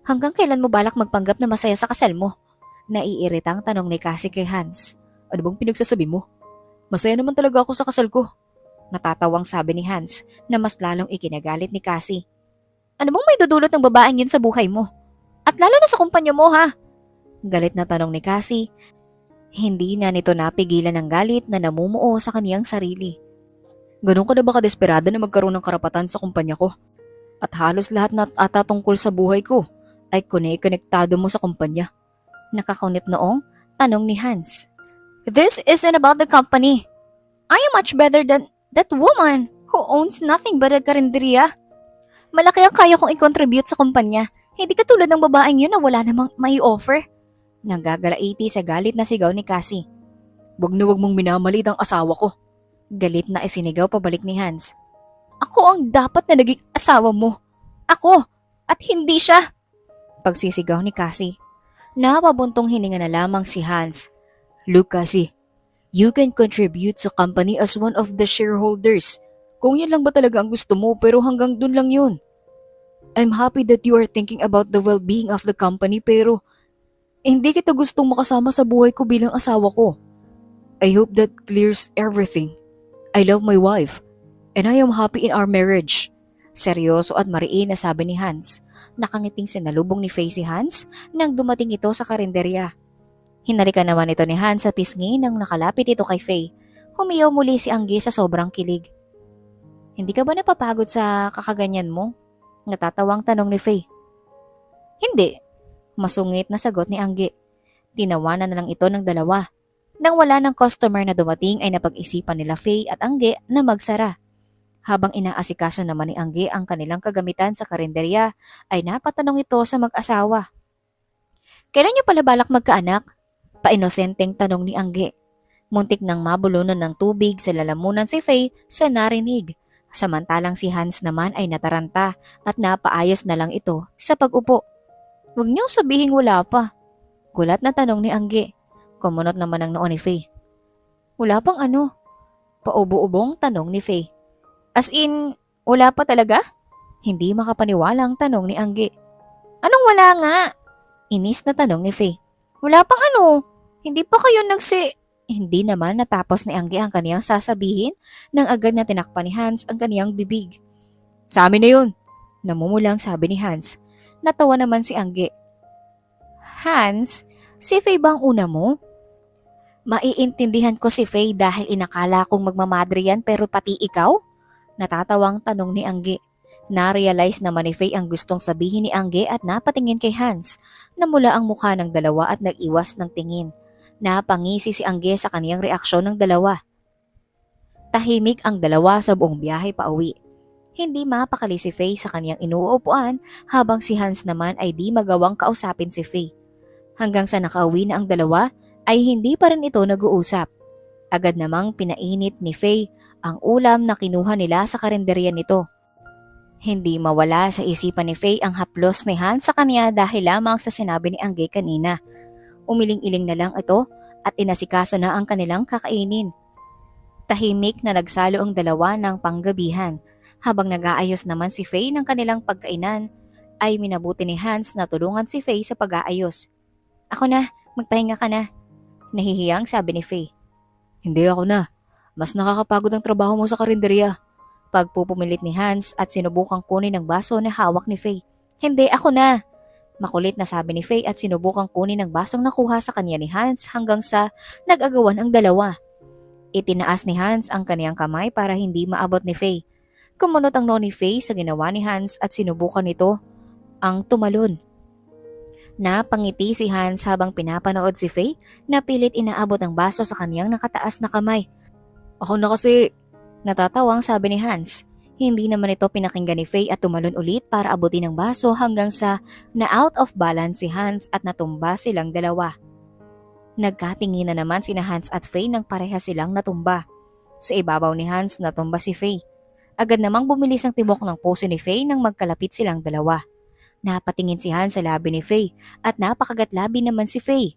Hanggang kailan mo balak magpanggap na masaya sa kasal mo? Naiiritang tanong ni Cassie kay Hans. Ano bang pinagsasabi mo? Masaya naman talaga ako sa kasal ko. Natatawang sabi ni Hans na mas lalong ikinagalit ni Cassie. Ano bang may dudulot ng babaeng yun sa buhay mo? At lalo na sa kumpanya mo ha? Galit na tanong ni Cassie. Hindi na nito napigilan ng galit na namumuo sa kaniyang sarili. Ganun ka na ba kadesperada na magkaroon ng karapatan sa kumpanya ko? At halos lahat na ata tungkol sa buhay ko ay konektado mo sa kumpanya. Nakakunit noong tanong ni Hans. This isn't about the company. I am much better than that woman who owns nothing but a karinderya. Malaki ang kaya kong i-contribute sa kumpanya. Hindi katulad ng babaeng yun na wala namang may offer. Nagagalaiti sa galit na sigaw ni Cassie. Wag na wag mong minamalit ang asawa ko. Galit na isinigaw pabalik ni Hans. Ako ang dapat na naging asawa mo. Ako at hindi siya. Pagsisigaw ni Cassie. Napabuntong hininga na lamang si Hans. Look Cassie, you can contribute sa company as one of the shareholders. Kung yan lang ba talaga ang gusto mo pero hanggang dun lang yun. I'm happy that you are thinking about the well-being of the company pero Hindi kita gustong makasama sa buhay ko bilang asawa ko. I hope that clears everything. I love my wife, and I am happy in our marriage. Seryoso at mariin na sabi ni Hans. Nakangiting sinalubong ni Faye si Hans nang dumating ito sa karinderya. Hinalikan naman ito ni Hans sa pisngi nang nakalapit ito kay Faye. Humiyaw muli si Angge sa sobrang kilig. Hindi ka ba napapagod sa kakaganyan mo? Natatawang tanong ni Faye. Hindi. Masungit na sagot ni Angge. Tinawanan na lang ito ng dalawa. Nang wala ng customer na dumating ay napag-isipan nila Faye at Angge na magsara. Habang inaasikaso naman ni Angge ang kanilang kagamitan sa karinderya ay napatanong ito sa mag-asawa. Kailan niyo pala balak magkaanak? Painosenteng tanong ni Angge. Muntik nang mabulunan ng tubig sa lalamunan si Faye sa narinig. Samantalang si Hans naman ay nataranta at napaayos na lang ito sa pag-upo. Huwag niyong sabihing wala pa. Gulat na tanong ni Angge. Kumunot naman ang noo ni Faye. Wala pang ano? Paubo-ubong tanong ni Faye. As in, wala pa talaga? Hindi makapaniwala ang tanong ni Angge. Anong wala nga? Inis na tanong ni Faye. Wala pang ano? Hindi pa kayo Hindi naman natapos ni Angge ang kaniyang sasabihin nang agad na tinakpan ni Hans ang kaniyang bibig. Sa amin na yun, namumulang sabi ni Hans. Natawa naman si Angge. Hans, si Faye ba ang una mo? Maiintindihan ko si Faye dahil inakala kong magmamadre yan pero pati ikaw? Natatawang tanong ni Angge. Na-realize naman ni Faye ang gustong sabihin ni Angge at napatingin kay Hans. Namula ang mukha ng dalawa at nag-iwas ng tingin. Napangisi si Angge sa kaniyang reaksyon ng dalawa. Tahimik ang dalawa sa buong biyahe pauwi. Hindi mapakali si Faye sa kaniyang inuupuan habang si Hans naman ay di magawang kausapin si Faye. Hanggang sa nakauwi na ang dalawa ay hindi pa rin ito nag-uusap. Agad namang pinainit ni Faye ang ulam na kinuha nila sa karinderya nito. Hindi mawala sa isipan ni Faye ang haplos ni Hans sa kanya dahil lamang sa sinabi ni Angge kanina. Umiling-iling na lang ito at inasikaso na ang kanilang kakainin. Tahimik na nagsalo ang dalawa ng panggabihan. Habang nag-aayos naman si Faye ng kanilang pagkainan, ay minabuti ni Hans na tulungan si Faye sa pag-aayos. Ako na, magpahinga ka na. Nahihiyang sabi ni Faye. Hindi ako na. Mas nakakapagod ang trabaho mo sa karinderya. Pagpupumilit ni Hans at sinubukang kunin ang baso na hawak ni Faye. Hindi, ako na. Makulit na sabi ni Faye at sinubukang kunin ang basong nakuha sa kanya ni Hans hanggang sa nag-agawan ang dalawa. Itinaas ni Hans ang kaniyang kamay para hindi maabot ni Faye. Kumunot ang noo ni Faye sa ginawa ni Hans at sinubukan nito ang tumalon. Napangiti si Hans habang pinapanood si Faye na pilit inaabot ang baso sa kaniyang nakataas na kamay. Ako na kasi, natatawang sabi ni Hans. Hindi naman ito pinakinggan ni Faye at tumalon ulit para abutin ang baso hanggang sa na-out of balance si Hans at natumba silang dalawa. Nagkatingin na naman sina Hans at Faye nang pareha silang natumba. Sa ibabaw ni Hans natumba si Faye. Agad namang bumilis ang tibok ng puso ni Faye nang magkalapit silang dalawa. Napatingin si Hans sa labi ni Faye at napakagat-labi naman si Faye.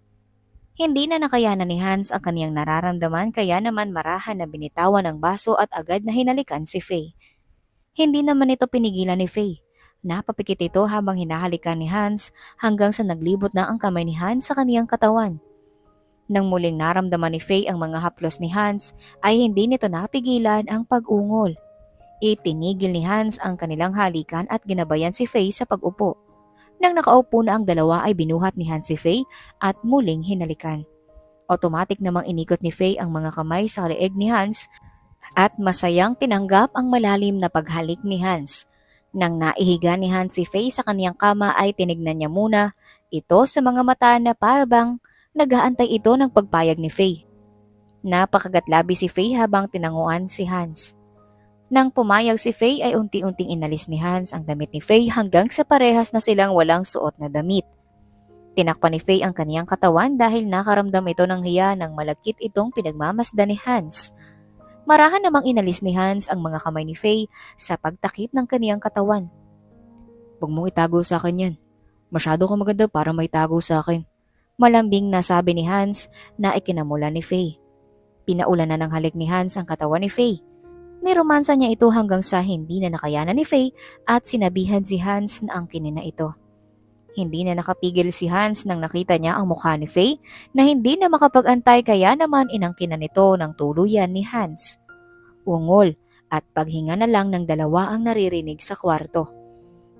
Hindi na nakayanan ni Hans ang kaniyang nararamdaman kaya naman marahan na binitawan ang baso at agad na hinalikan si Faye. Hindi naman ito pinigilan ni Faye. Napapikit ito habang hinahalikan ni Hans hanggang sa naglibot na ang kamay ni Hans sa kaniyang katawan. Nang muling naramdaman ni Faye ang mga haplos ni Hans ay hindi nito napigilan ang pag-ungol. Itinigil ni Hans ang kanilang halikan at ginabayan si Faye sa pag-upo. Nang nakaupo na ang dalawa ay binuhat ni Hans si Faye at muling hinalikan. Automatic namang inikot ni Faye ang mga kamay sa leeg ni Hans at masayang tinanggap ang malalim na paghalik ni Hans. Nang naihiga ni Hans si Faye sa kaniyang kama ay tinignan niya muna ito sa mga mata na parabang nag-aantay ito ng pagpayag ni Faye. Napakagatlabi si Faye habang tinanguan si Hans. Nang pumayag si Faye ay unti-unting inalis ni Hans ang damit ni Faye hanggang sa parehas na silang walang suot na damit. Tinakpan ni Faye ang kaniyang katawan dahil nakaramdam ito ng hiya nang malagkit itong pinagmamasdan ni Hans. Marahan namang inalis ni Hans ang mga kamay ni Faye sa pagtakip ng kaniyang katawan. Huwag mong itago sa akin yan. Masyado ka maganda para may tago sa akin. Malambing na sabi ni Hans na ikinamula ni Faye. Pinaulan na ng halik ni Hans ang katawan ni Faye. Niromansa niya ito hanggang sa hindi na nakayanan ni Faye at sinabihan si Hans na angkinin na ito. Hindi na nakapigil si Hans nang nakita niya ang mukha ni Faye na hindi na makapag-antay kaya naman inangkin na nito ng tuluyan ni Hans. Ungol at paghinga na lang ng dalawa ang naririnig sa kwarto.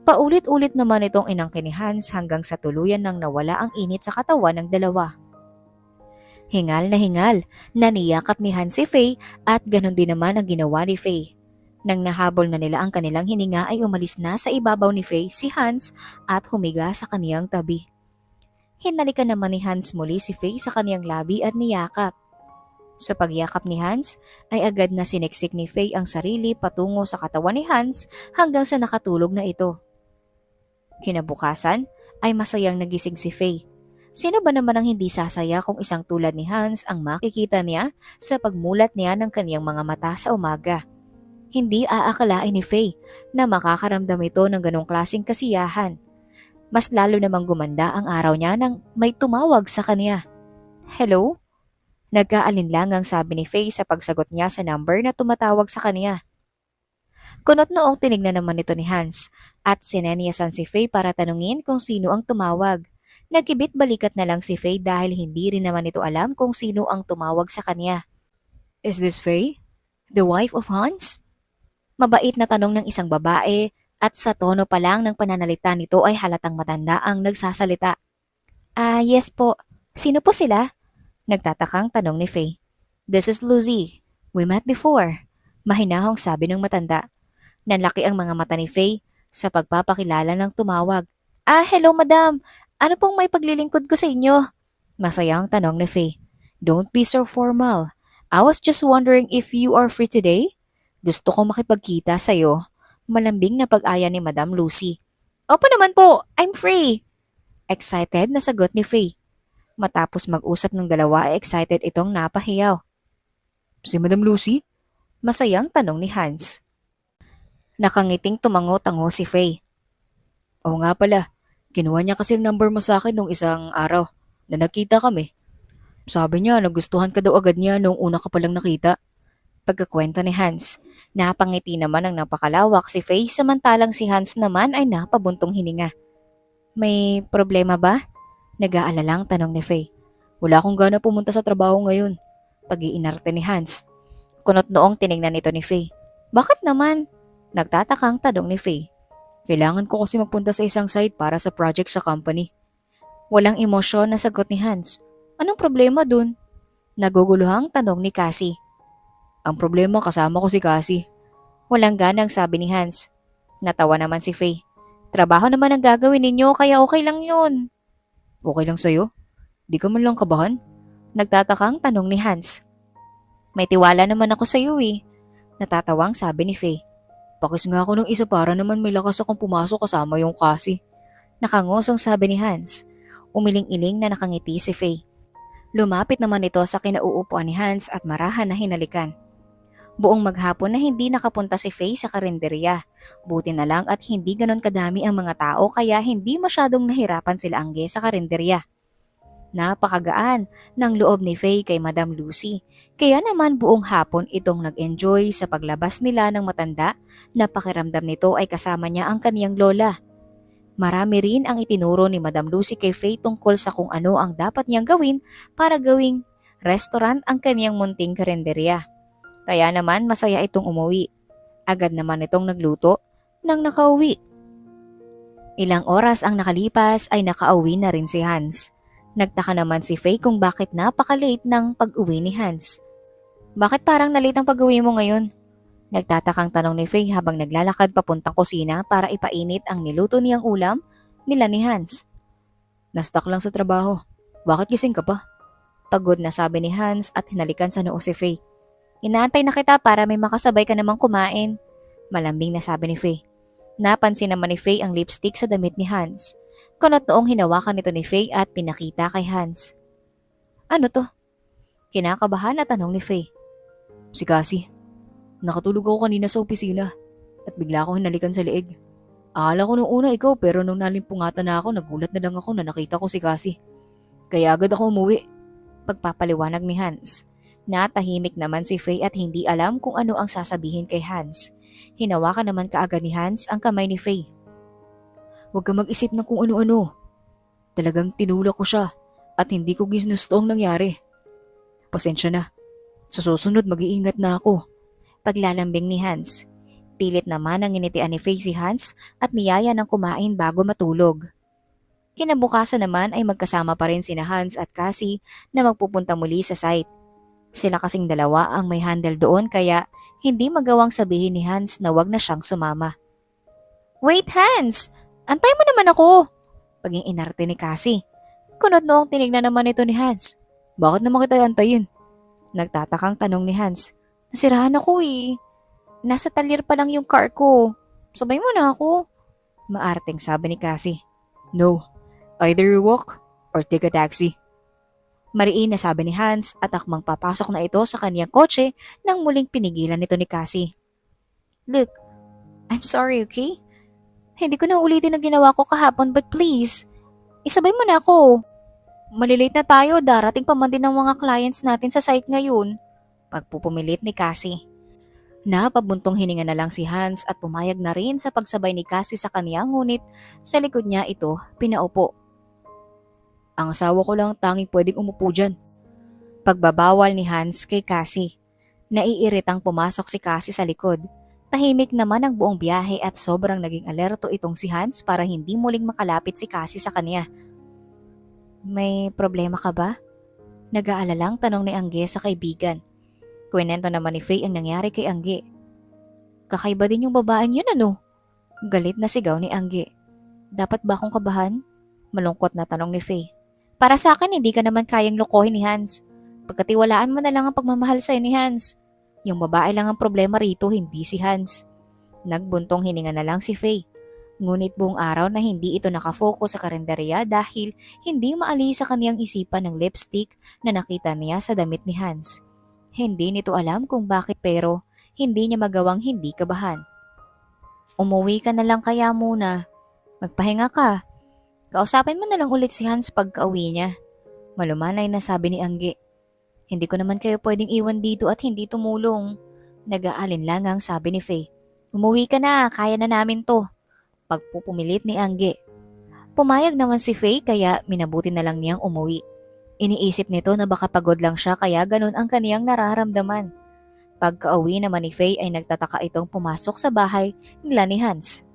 Paulit-ulit naman itong inangkin ni Hans hanggang sa tuluyan nang nawala ang init sa katawan ng dalawa. Hingal, naniyakap ni Hans si Faye at ganon din naman ang ginawa ni Faye. Nang nahabol na nila ang kanilang hininga ay umalis na sa ibabaw ni Faye si Hans at humiga sa kaniyang tabi. Hinalikan naman ni Hans muli si Faye sa kaniyang labi at niyakap. Sa pagyakap ni Hans ay agad na siniksik ni Faye ang sarili patungo sa katawan ni Hans hanggang sa nakatulog na ito. Kinabukasan ay masayang nagising si Faye. Sino ba naman ang hindi sasaya kung isang tulad ni Hans ang makikita niya sa pagmulat niya ng kaniyang mga mata sa umaga? Hindi aakalain ni Faye na makakaramdam ito ng ganong klaseng kasiyahan. Mas lalo namang gumanda ang araw niya nang may tumawag sa kanya. Hello? Nagkaalinlangang sabi ni Faye sa pagsagot niya sa number na tumatawag sa kanya. Kunot noong tinignan naman ito ni Hans at sineniyasan si Faye para tanungin kung sino ang tumawag. Nagkibit balikat na lang si Faye dahil hindi rin naman ito alam kung sino ang tumawag sa kanya. Is this Faye? The wife of Hans? Mabait na tanong ng isang babae at sa tono pa lang ng pananalita nito ay halatang matanda ang nagsasalita. Yes po. Sino po sila? Nagtatakang tanong ni Faye. This is Lucy. We met before. Mahinahong sabi ng matanda. Nanlaki ang mga mata ni Faye sa pagpapakilala ng tumawag. Hello madam. Ano pong may paglilingkod ko sa inyo? Masayang tanong ni Faye. Don't be so formal. I was just wondering if you are free today? Gusto ko makipagkita sa'yo. Malambing na pag-aya ni Madam Lucy. Opo naman po, I'm free. Excited na sagot ni Faye. Matapos mag-usap ng dalawa ay excited itong napahiyaw. Si Madam Lucy? Masayang tanong ni Hans. Nakangiting tumango-tango si Faye. Oo nga pala, kinuha niya kasi ang number mo sa akin nung isang araw na nakita kami. Sabi niya nagustuhan ka daw agad niya nung una ka palang nakita. Pagkakwento ni Hans, napangiti naman ang napakalawak si Faye samantalang si Hans naman ay napabuntong hininga. May problema ba? Nag-aalalang tanong ni Faye. Wala akong gana pumunta sa trabaho ngayon. Pag-iinarte ni Hans. Kunot noong tinignan ito ni Faye. Bakit naman? Nagtatakang tanong ni Faye. Kailangan ko kasi magpunta sa isang site para sa project sa company. Walang emosyon na sagot ni Hans. Anong problema dun? Naguguluhang tanong ni Cassie. Ang problema kasama ko si Cassie. Walang ganang sabi ni Hans. Natawa naman si Faye. Trabaho naman ang gagawin ninyo kaya okay lang yun. Okay lang sa'yo? Di ka man lang kabahan? Nagtatakang tanong ni Hans. May tiwala naman ako sa'yo eh. Natatawang sabi ni Faye. Pakis nga ako ng isa para naman may lakas akong pumasok kasama yung Cassie. Nakangusong sabi ni Hans. Umiling-iling na nakangiti si Faye. Lumapit naman ito sa kinauupuan ni Hans at marahan na hinalikan. Buong maghapon na hindi nakapunta si Faye sa karinderya. Buti na lang at hindi ganon kadami ang mga tao kaya hindi masyadong nahirapan sila Angge sa karinderya. Napakagaan ng loob ni Faye kay Madam Lucy. Kaya naman buong hapon itong nag-enjoy sa paglabas nila ng matanda na pakiramdam nito ay kasama niya ang kaniyang lola. Marami rin ang itinuro ni Madam Lucy kay Faye tungkol sa kung ano ang dapat niyang gawin para gawing restaurant ang kaniyang munting karinderya. Kaya naman masaya itong umuwi. Agad naman itong nagluto nang nakauwi. Ilang oras ang nakalipas ay nakauwi na rin si Hans. Nagtaka naman si Faye kung bakit napaka-late ng pag-uwi ni Hans. Bakit parang na-late ang pag-uwi mo ngayon? Nagtatakang tanong ni Faye habang naglalakad papuntang kusina para ipainit ang niluto niyang ulam nila ni Hans. Nastak lang sa trabaho. Bakit gising ka pa? Pagod na sabi ni Hans at hinalikan sa noo si Faye. Inaantay na kita para may makasabay ka namang kumain. Malambing na sabi ni Faye. Napansin naman ni Faye ang lipstick sa damit ni Hans. Kunot noong hinawakan nito ni Faye at pinakita kay Hans. Ano to? Kinakabahan na tanong ni Faye. Si Cassie. Nakatulog ako kanina sa opisina at bigla akong hinalikan sa leeg. Akala ko nung una ikaw pero nung nalimpungatan na ako nagulat na lang ako na nakita ko si Cassie. Kaya agad ako umuwi. Pagpapaliwanag ni Hans. Natahimik naman si Faye at hindi alam kung ano ang sasabihin kay Hans. Hinawakan naman kaagad ni Hans ang kamay ni Faye. Huwag ka mag-isip ng kung ano-ano. talagang tinulak ko siya at hindi ko ginusto ang nangyari. Pasensya na. Sa susunod mag-iingat na ako. Paglalambing ni Hans. Pilit naman ang initian ni Faye si Hans at niyaya ng kumain bago matulog. Kinabukasan naman ay magkasama pa rin sina Hans at Cassie na magpupunta muli sa site. Sila kasing dalawa ang may handle doon kaya hindi magawang sabihin ni Hans na wag na siyang sumama. Wait Hans! Antay mo naman ako! Paging inarte ni Cassie. Kunot noong tinignan naman ito ni Hans. Bakit naman kita antayin? Nagtatakang tanong ni Hans. Nasirahan ako eh. Nasa talyer pa lang yung car ko. Sabay mo na ako. Maarteng sabi ni Cassie. No, either you walk or take a taxi. Mariin na sabi ni Hans at akmang papasok na ito sa kaniyang kotse nang muling pinigilan nito ni Cassie. Look, I'm sorry, okay? Hindi ko na ulitin ang ginawa ko kahapon but please, isabay mo na ako. Malilate na tayo, darating pa man din ang mga clients natin sa site ngayon. Pagpupumilit ni Cassie. Napabuntong hininga na lang si Hans at pumayag na rin sa pagsabay ni Cassie sa kanya ngunit sa likod niya ito pinaupo. Ang asawa ko lang tanging pwedeng umupo dyan. Pagbabawal ni Hans kay Cassie. Naiiritang pumasok si Cassie sa likod. Tahimik naman ang buong biyahe at sobrang naging alerto itong si Hans para hindi muling makalapit si Cassie sa kanya. May problema ka ba? Nag-aalalang tanong ni Angge sa kaibigan. Kwento naman ni Faye ang nangyari kay Angge. Kakaiba din yung babaeng yun ano? Galit na sigaw ni Angge. Dapat ba akong kabahan? Malungkot na tanong ni Faye. Para sa akin hindi ka naman kayang lokohin ni Hans. Pagkatiwalaan mo na lang ang pagmamahal sa'yo ni Hans. Yung babae lang ang problema rito, hindi si Hans. Nagbuntong hininga na lang si Faye. Ngunit buong araw na hindi ito nakafocus sa karinderya dahil hindi maalis sa kaniyang isipan ng lipstick na nakita niya sa damit ni Hans. Hindi nito alam kung bakit pero hindi niya magawang hindi kabahan. Umuwi ka na lang kaya muna. Magpahinga ka. Kausapin mo na lang ulit si Hans pagka-uwi niya. Malumanay na sabi ni Angge. Hindi ko naman kayo pwedeng iwan dito at hindi tumulong. Nag-aalinlangang sabi ni Faye. Umuwi ka na, kaya na namin to. Pagpupumilit ni Angge. Pumayag naman si Faye kaya minabuti na lang niyang umuwi. Iniisip nito na baka pagod lang siya kaya ganun ang kaniyang nararamdaman. Pagka-uwi naman ni Faye ay nagtataka itong pumasok sa bahay nila ni Hans.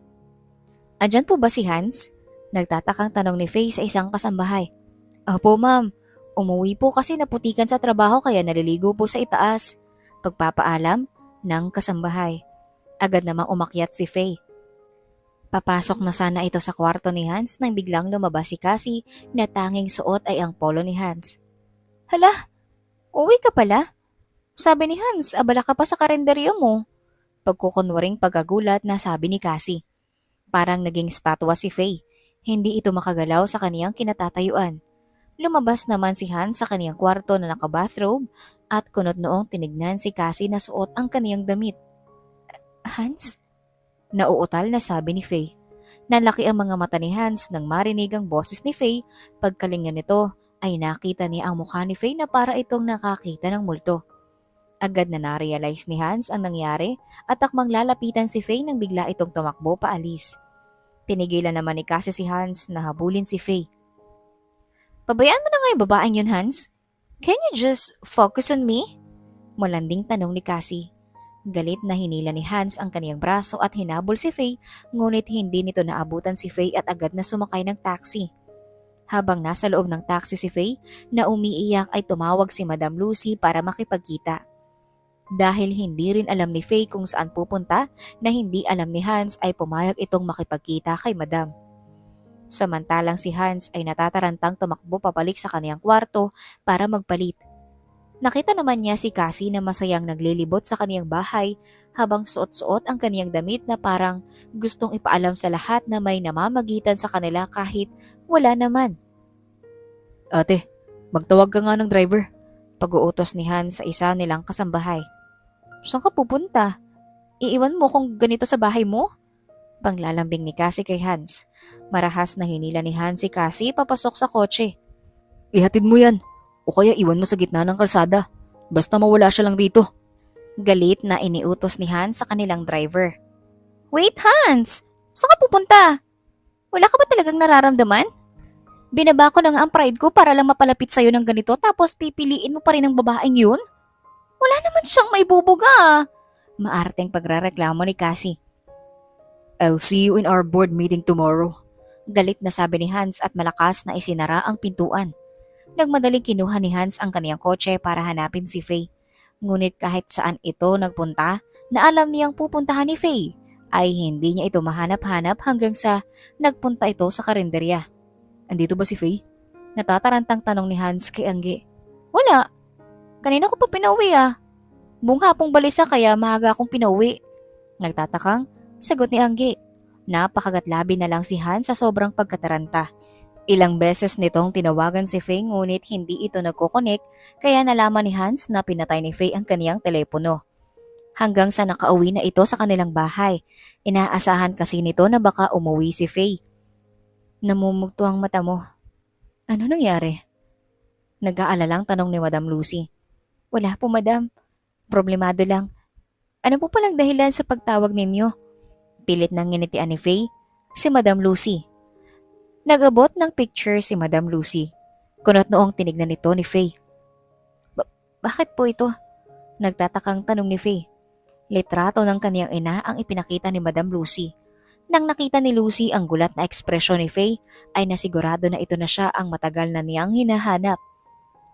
Andyan po ba si Hans? Nagtatakang tanong ni Faye sa isang kasambahay. Opo ma'am, umuwi po kasi naputikan sa trabaho kaya naliligo po sa itaas. Pagpapaalam ng kasambahay. Agad namang umakyat si Faye. Papasok na sana ito sa kwarto ni Hans nang biglang lumabas si Cassie na tanging suot ay ang polo ni Hans. Hala, uwi ka pala? Sabi ni Hans, abala ka pa sa karinderyo mo. Pagkukunwaring pagagulat na sabi ni Cassie. Parang naging statwa si Faye. Hindi ito makagalaw sa kaniyang kinatatayuan. Lumabas naman si Hans sa kaniyang kwarto na naka-bathrobe at kunot noong tinignan si Cassie na suot ang kaniyang damit. Hans? Nauutal na sabi ni Faye. Nalaki ang mga mata ni Hans nang marinig ang boses ni Faye. Pagkalingan nito ay nakita niya ang mukha ni Faye na para itong nakakita ng multo. Agad na na-realize ni Hans ang nangyari at akmang lalapitan si Faye nang bigla itong tumakbo paalis. Pinigilan naman ni Cassie si Hans na habulin si Faye. Pabayaan mo na nga yung babaeng yun, Hans? Can you just focus on me? Malanding tanong ni Cassie. Galit na hinila ni Hans ang kaniyang braso at hinabol si Faye ngunit hindi nito naabutan si Faye at agad na sumakay ng taxi. Habang nasa loob ng taxi si Faye na umiiyak ay tumawag si Madam Lucy para makipagkita. Dahil hindi rin alam ni Faye kung saan pupunta na hindi alam ni Hans ay pumayag itong makipagkita kay Madam. Samantalang si Hans ay natatarantang tumakbo pabalik sa kaniyang kwarto para magpalit. Nakita naman niya si Cassie na masayang naglilibot sa kaniyang bahay habang suot-suot ang kaniyang damit na parang gustong ipaalam sa lahat na may namamagitan sa kanila kahit wala naman. Ate, magtawag ka nga ng driver. Pag-uutos ni Hans sa isa nilang kasambahay. Saan ka pupunta? Iiwan mo kung ganito sa bahay mo? Panglalambing ni Cassie kay Hans. Marahas na hinila ni Hans si Cassie papasok sa kotse. Ihatid mo yan. O kaya iwan mo sa gitna ng kalsada. Basta mawala siya lang dito. Galit na iniutos ni Hans sa kanilang driver. Wait Hans! Saan ka pupunta? Wala ka ba talagang nararamdaman? Binaba ko na nga ang pride ko para lang mapalapit sa'yo ng ganito tapos pipiliin mo pa rin ang babaeng yun? Wala naman siyang may bubuga. Maarteng pagrereklamo ni Cassie. I'll see you in our board meeting tomorrow. Galit na sabi ni Hans at malakas na isinara ang pintuan. Nagmadaling kinuha ni Hans ang kaniyang kotse para hanapin si Faye. Ngunit kahit saan ito nagpunta na alam niyang pupuntahan ni Faye, ay hindi niya ito mahanap-hanap hanggang sa nagpunta ito sa karinderya. Andito ba si Faye? Natatarantang tanong ni Hans kay Angge. Wala. Kanina ko pa pinauwi ah. Buong hapong balisa kaya maaga akong pinauwi. Nagtatakang sagot ni Angge. Napakagatlabi na lang si Hans sa sobrang pagkataranta. Ilang beses nitong tinawagan si Faye ngunit hindi ito nagkukonek kaya nalaman ni Hans na pinatay ni Faye ang kaniyang telepono. Hanggang sa nakauwi na ito sa kanilang bahay. Inaasahan kasi nito na baka umuwi si Faye. Namumugto ang mata mo. Ano nangyari? Nag-aalalang tanong ni Madam Lucy. Wala po madam. Problemado lang. Ano po palang dahilan sa pagtawag ninyo? Pilit nang nginitian ni Faye, si Madam Lucy. Nagabot ng picture si Madam Lucy. Kunot noong tinignan nito ni Faye. Bakit po ito? Nagtatakang tanong ni Faye. Litrato ng kaniyang ina ang ipinakita ni Madam Lucy. Nang nakita ni Lucy ang gulat na ekspresyon ni Faye, ay nasigurado na ito na siya ang matagal na niyang hinahanap.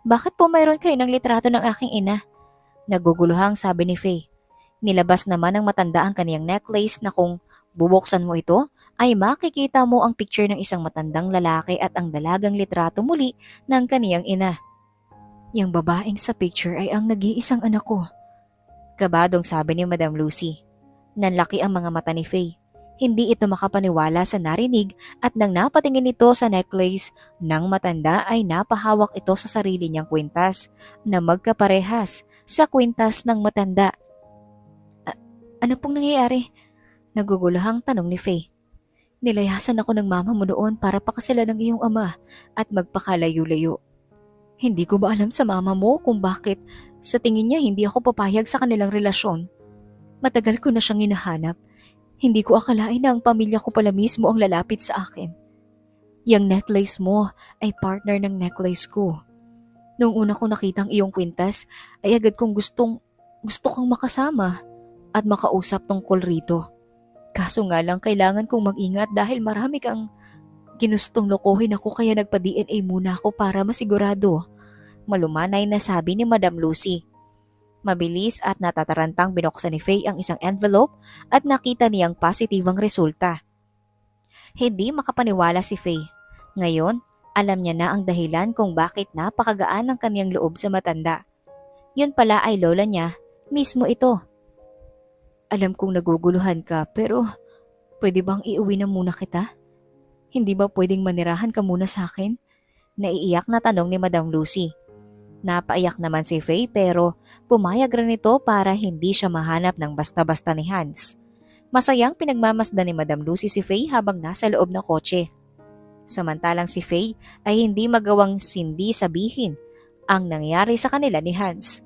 Bakit po mayroon kayo ng litrato ng aking ina? Naguguluhang sabi ni Faye. Nilabas naman ng matanda ang kaniyang necklace na kung bubuksan mo ito, ay makikita mo ang picture ng isang matandang lalaki at ang dalagang litrato muli ng kaniyang ina. Yang babaeng sa picture ay ang nag-iisang anak ko. Kabadong sabi ni Madam Lucy. Nanlaki ang mga mata ni Faye. Hindi ito makapaniwala sa narinig at nang napatingin ito sa necklace ng matanda ay napahawak ito sa sarili niyang kwintas na magkaparehas sa kwintas ng matanda. Ano pong nangyayari? Naguguluhang tanong ni Faye. Nilayasan ako ng mama mo noon para pakasalan ng iyong ama at magpakalayo-layo. Hindi ko ba alam sa mama mo kung bakit sa tingin niya hindi ako papayag sa kanilang relasyon? Matagal ko na siyang hinahanap. Hindi ko akalain na ang pamilya ko pala mismo ang lalapit sa akin. Yang necklace mo ay partner ng necklace ko. Noong una ko nakita ang iyong kwintas ay agad kong gusto kang makasama at makausap tungkol rito. Kaso nga lang kailangan kong mag-ingat dahil marami kang ginustong lokohin ako kaya nagpa-DNA muna ako para masigurado. Malumanay na sabi ni Madam Lucy. Mabilis at natatarantang binuksan ni Faye ang isang envelope at nakita niyang positibang resulta. Hindi makapaniwala si Faye. Ngayon, alam niya na ang dahilan kung bakit napakagaan ang kaniyang loob sa matanda. Yun pala ay lola niya, mismo ito. Alam kong naguguluhan ka pero pwede bang iuwi na muna kita? Hindi ba pwedeng manirahan ka muna sa akin? Naiiyak na tanong ni Madam Lucy. Napaiyak naman si Faye pero pumayag rin ito para hindi siya mahanap ng basta-basta ni Hans. Masayang pinagmamasdan ni Madam Lucy si Faye habang nasa loob ng kotse. Samantalang si Faye ay hindi magawang sindi sabihin ang nangyari sa kanila ni Hans.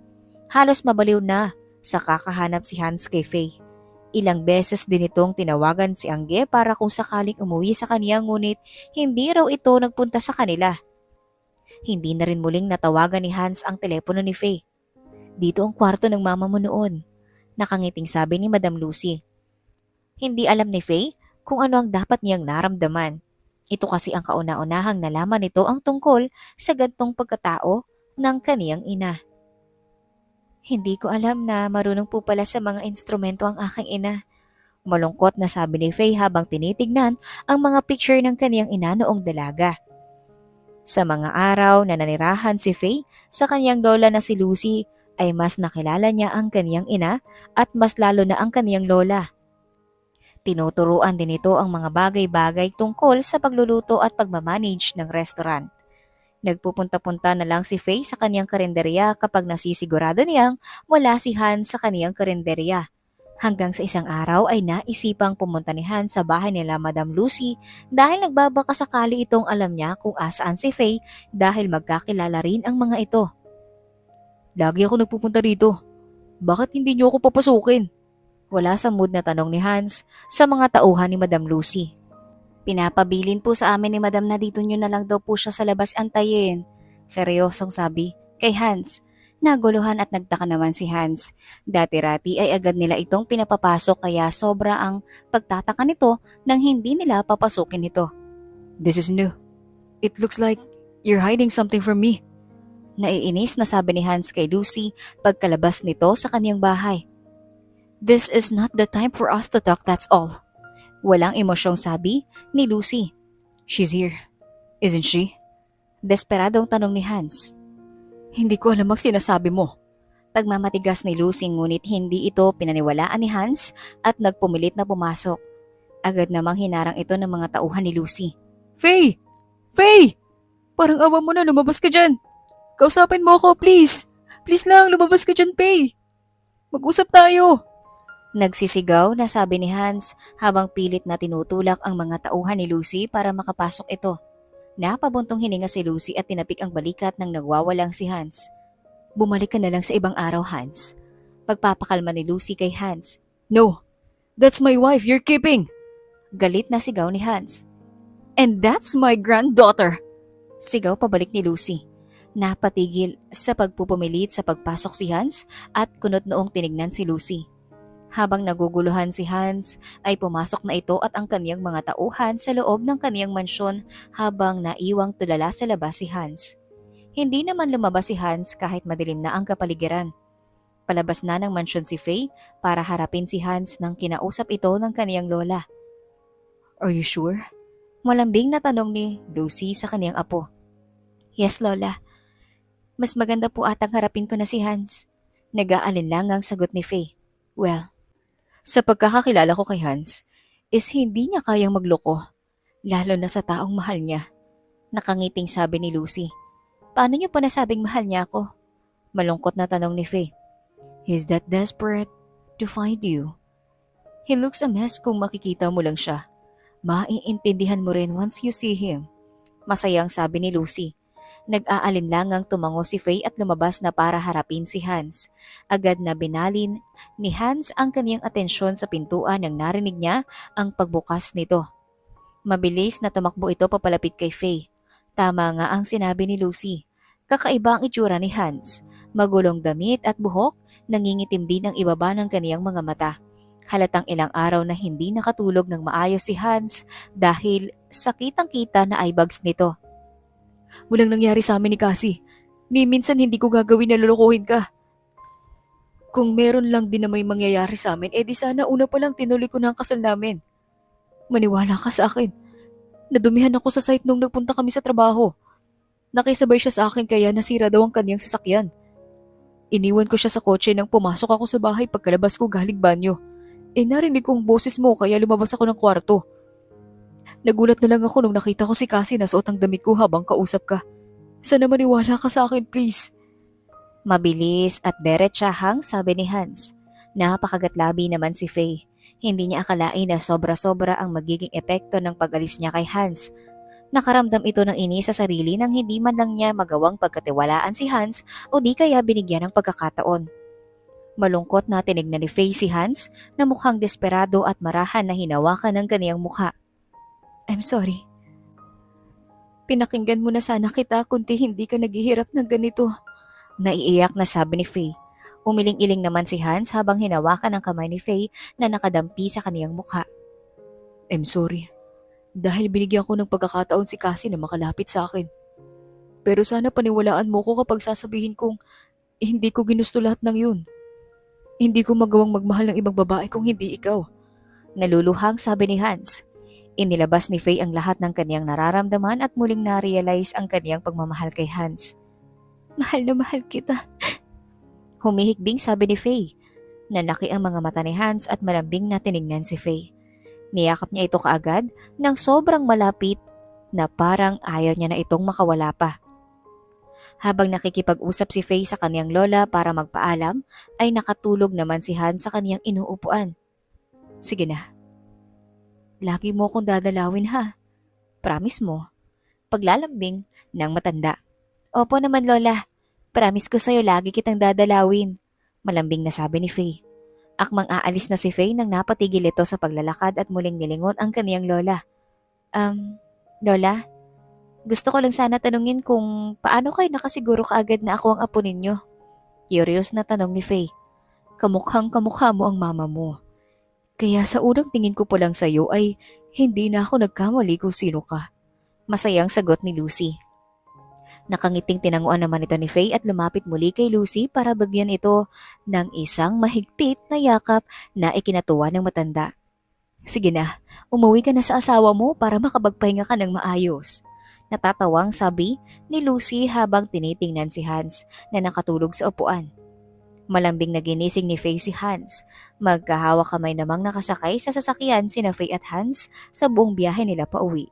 Halos mabaliw na sa kakahanap si Hans kay Faye. Ilang beses din itong tinawagan si Angge para kung sakaling umuwi sa kanya ngunit hindi raw ito nagpunta sa kanila. Hindi na rin muling natawagan ni Hans ang telepono ni Faye. Dito ang kwarto ng mama mo noon, nakangiting sabi ni Madam Lucy. Hindi alam ni Faye kung ano ang dapat niyang naramdaman. Ito kasi ang kauna-unahang nalaman nito ang tungkol sa gantong pagkatao ng kaniyang ina. Hindi ko alam na marunong po pala sa mga instrumento ang aking ina. Malungkot na sabi ni Faye habang tinitignan ang mga picture ng kaniyang ina noong dalaga. Sa mga araw na nanirahan si Faye sa kaniyang lola na si Lucy ay mas nakilala niya ang kaniyang ina at mas lalo na ang kaniyang lola. Tinuturuan din ito ang mga bagay-bagay tungkol sa pagluluto at pagmamanage ng restaurant. Nagpupunta-punta na lang si Faye sa kaniyang karinderya kapag nasisigurado niyang wala si Han sa kaniyang karinderya. Hanggang sa isang araw ay naisipang pumunta ni Han sa bahay nila Madam Lucy dahil nagbabaka sakali itong alam niya kung asaan si Faye dahil magkakilala rin ang mga ito. Lagi ako nagpupunta rito. Bakit hindi niyo ako papasukin? Wala sa mood na tanong ni Hans sa mga tauhan ni Madam Lucy. Pinapabilin po sa amin ni Madam na dito nyo na lang daw po siya sa labas antayin. Seryosong sabi kay Hans. Naguluhan at nagtaka naman si Hans. Dati-rati ay agad nila itong pinapapasok kaya sobra ang pagtataka nito nang hindi nila papasukin ito. This is new. It looks like you're hiding something from me. Naiinis na sabi ni Hans kay Lucy pagkalabas nito sa kaniyang bahay. This is not the time for us to talk, that's all. Walang emosyong sabi ni Lucy. She's here, isn't she? Desperadong tanong ni Hans. Hindi ko alam ang sinasabi mo. Pagmamatigas ni Lucy ngunit hindi ito pinaniwalaan ni Hans at nagpumilit na pumasok. Agad namang hinarang ito ng mga tauhan ni Lucy. Faye! Faye! Parang awa mo na, lumabas ka dyan. Kausapin mo ako, please. Please lang, lumabas ka dyan, Faye. Mag-usap tayo. Nagsisigaw na sabi ni Hans habang pilit na tinutulak ang mga tauhan ni Lucy para makapasok ito. Napabuntong hininga si Lucy at tinapik ang balikat ng nagwawalang si Hans. Bumalik ka na lang sa ibang araw, Hans. Pagpapakalma ni Lucy kay Hans. No, that's my wife you're keeping. Galit na sigaw ni Hans. And that's my granddaughter. Sigaw pabalik ni Lucy. Napatigil sa pagpupumilit sa pagpasok si Hans at kunot noong tinignan si Lucy. Habang naguguluhan si Hans ay pumasok na ito at ang kaniyang mga tauhan sa loob ng kaniyang mansyon habang naiwang tulala sa labas si Hans. Hindi naman lumabas si Hans kahit madilim na ang kapaligiran. Palabas na ng mansyon si Faye para harapin si Hans nang kinausap ito ng kaniyang lola. Are you sure? Malambing na tanong ni Lucy sa kaniyang apo. Yes, Lola. Mas maganda po atang harapin ko na si Hans. Nag-aalinlangang sagot ni Faye. Well, sa pagkakakilala ko kay Hans, is hindi niya kayang magloko, lalo na sa taong mahal niya. Nakangiting sabi ni Lucy. Paano niyo po nasabing mahal niya ako? Malungkot na tanong ni Faye. He's that desperate to find you. He looks a mess kung makikita mo lang siya. Maiintindihan mo rin once you see him. Masayang sabi ni Lucy. Nag-aalinlangang tumango si Faye at lumabas na para harapin si Hans. Agad na binalin ni Hans ang kaniyang atensyon sa pintuan nang narinig niya ang pagbukas nito. Mabilis na tumakbo ito papalapit kay Faye. Tama nga ang sinabi ni Lucy. Kakaiba ang itsura ni Hans. Magulong damit at buhok, nangingitim din ang ibaba ng kaniyang mga mata. Halatang ilang araw na hindi nakatulog ng maayos si Hans dahil sakitang-kita na eye bags nito. Walang nangyari sa amin ni Cassie. Ni minsan hindi ko gagawin na lulukuhin ka. Kung meron lang din na may mangyayari sa amin, di sana una pa lang tinuloy ko na ang kasal namin. Maniwala ka sa akin. Nadumihan ako sa site nung nagpunta kami sa trabaho. Nakisabay siya sa akin kaya nasira daw ang kanyang sasakyan. Iniwan ko siya sa kotse nang pumasok ako sa bahay pagkalabas ko galing banyo. Narinig ko ang boses mo kaya lumabas ako ng kwarto. Nagulat na lang ako nung nakita ko si Cassie na suot ang damit ko habang kausap ka. Sana maniwala ka sa akin, please. Mabilis at derechahang sabi ni Hans. Napakagatlabi naman si Faye. Hindi niya akalain na sobra-sobra ang magiging epekto ng pag-alis niya kay Hans. Nakaramdam ito ng inis sa sarili nang hindi man lang niya magawang pagkatiwalaan si Hans o di kaya binigyan ng pagkakataon. Malungkot na tinignan ni Faye si Hans na mukhang desperado at marahan na hinawakan ng kaniyang mukha. I'm sorry. Pinakinggan mo na sana kita kundi hindi ka naghihirap ng ganito. Naiiyak na sabi ni Faye. Umiling-iling naman si Hans habang hinawakan ang kamay ni Faye na nakadampi sa kaniyang mukha. I'm sorry. Dahil binigyan ko ng pagkakataon si Cassie na makalapit sa akin. Pero sana paniwalaan mo ko kapag sasabihin kong hindi ko ginusto lahat ng yun. Hindi ko magawang magmahal ng ibang babae kung hindi ikaw. Naluluhang sabi ni Hans. Inilabas ni Faye ang lahat ng kaniyang nararamdaman at muling na-realize ang kaniyang pagmamahal kay Hans. Mahal na mahal kita. Humihikbing sabi ni Faye. Nalaki ang mga mata ni Hans at malambing na tinignan si Faye. Niyakap niya ito kaagad nang sobrang malapit na parang ayaw niya na itong makawala pa. Habang nakikipag-usap si Faye sa kaniyang lola para magpaalam, ay nakatulog naman si Hans sa kaniyang inuupuan. Sige na. Lagi mo akong dadalawin ha. Promise mo. Paglalambing ng matanda. Opo naman Lola. Promise ko sa'yo lagi kitang dadalawin. Malambing na sabi ni Faye. Akmang aalis na si Faye nang napatigil ito sa paglalakad at muling nilingon ang kaniyang lola. Lola, gusto ko lang sana tanungin kung paano kayo nakasiguro kaagad na ako ang apo ninyo? Curious na tanong ni Faye. Kamukhang kamukha mo ang mama mo. Kaya sa unang tingin ko pa lang sa'yo ay hindi na ako nagkamali kung sino ka. Masayang sagot ni Lucy. Nakangiting tinanguan naman ito ni Faye at lumapit muli kay Lucy para bagyan ito ng isang mahigpit na yakap na ikinatuwa ng matanda. Sige na, umuwi ka na sa asawa mo para makapagpahinga ka ng maayos. Natatawang sabi ni Lucy habang tinitingnan si Hans na nakatulog sa upuan. Malambing na ginising ni Faye si Hans. Magkahawak kamay namang nakasakay sa sasakyan sina Faye at Hans sa buong biyahe nila pa uwi.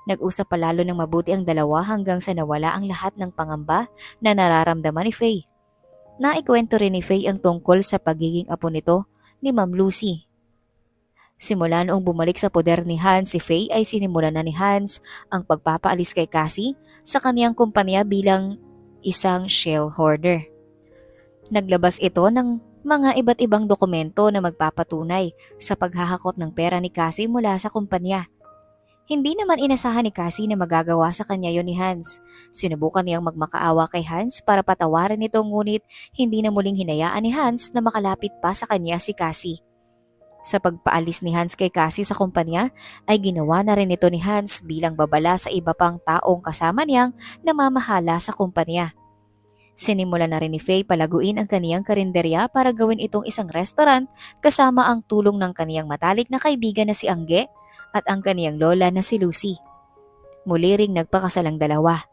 Nag-usap palalo ng mabuti ang dalawa hanggang sa nawala ang lahat ng pangamba na nararamdaman ni Faye. Naikwento rin ni Faye ang tungkol sa pagiging apo nito ni Ma'am Lucy. Simula noong bumalik sa poder ni Hans si Faye ay sinimulan na ni Hans ang pagpapaalis kay Cassie sa kaniyang kumpanya bilang isang shareholder. Naglabas ito ng mga iba't ibang dokumento na magpapatunay sa paghahakot ng pera ni Cassie mula sa kumpanya. Hindi naman inasahan ni Cassie na magagawa sa kanya yon ni Hans. Sinubukan niyang magmakaawa kay Hans para patawarin ito ngunit hindi na muling hinayaan ni Hans na makalapit pa sa kanya si Cassie. Sa pagpaalis ni Hans kay Cassie sa kumpanya ay ginawa na rin ito ni Hans bilang babala sa iba pang taong kasama niyang namamahala sa kumpanya. Sinimula na rin ni Faye palaguin ang kaniyang karinderya para gawin itong isang restaurant kasama ang tulong ng kaniyang matalik na kaibigan na si Angge at ang kaniyang lola na si Lucy. Muli ring nagpakasal ang dalawa.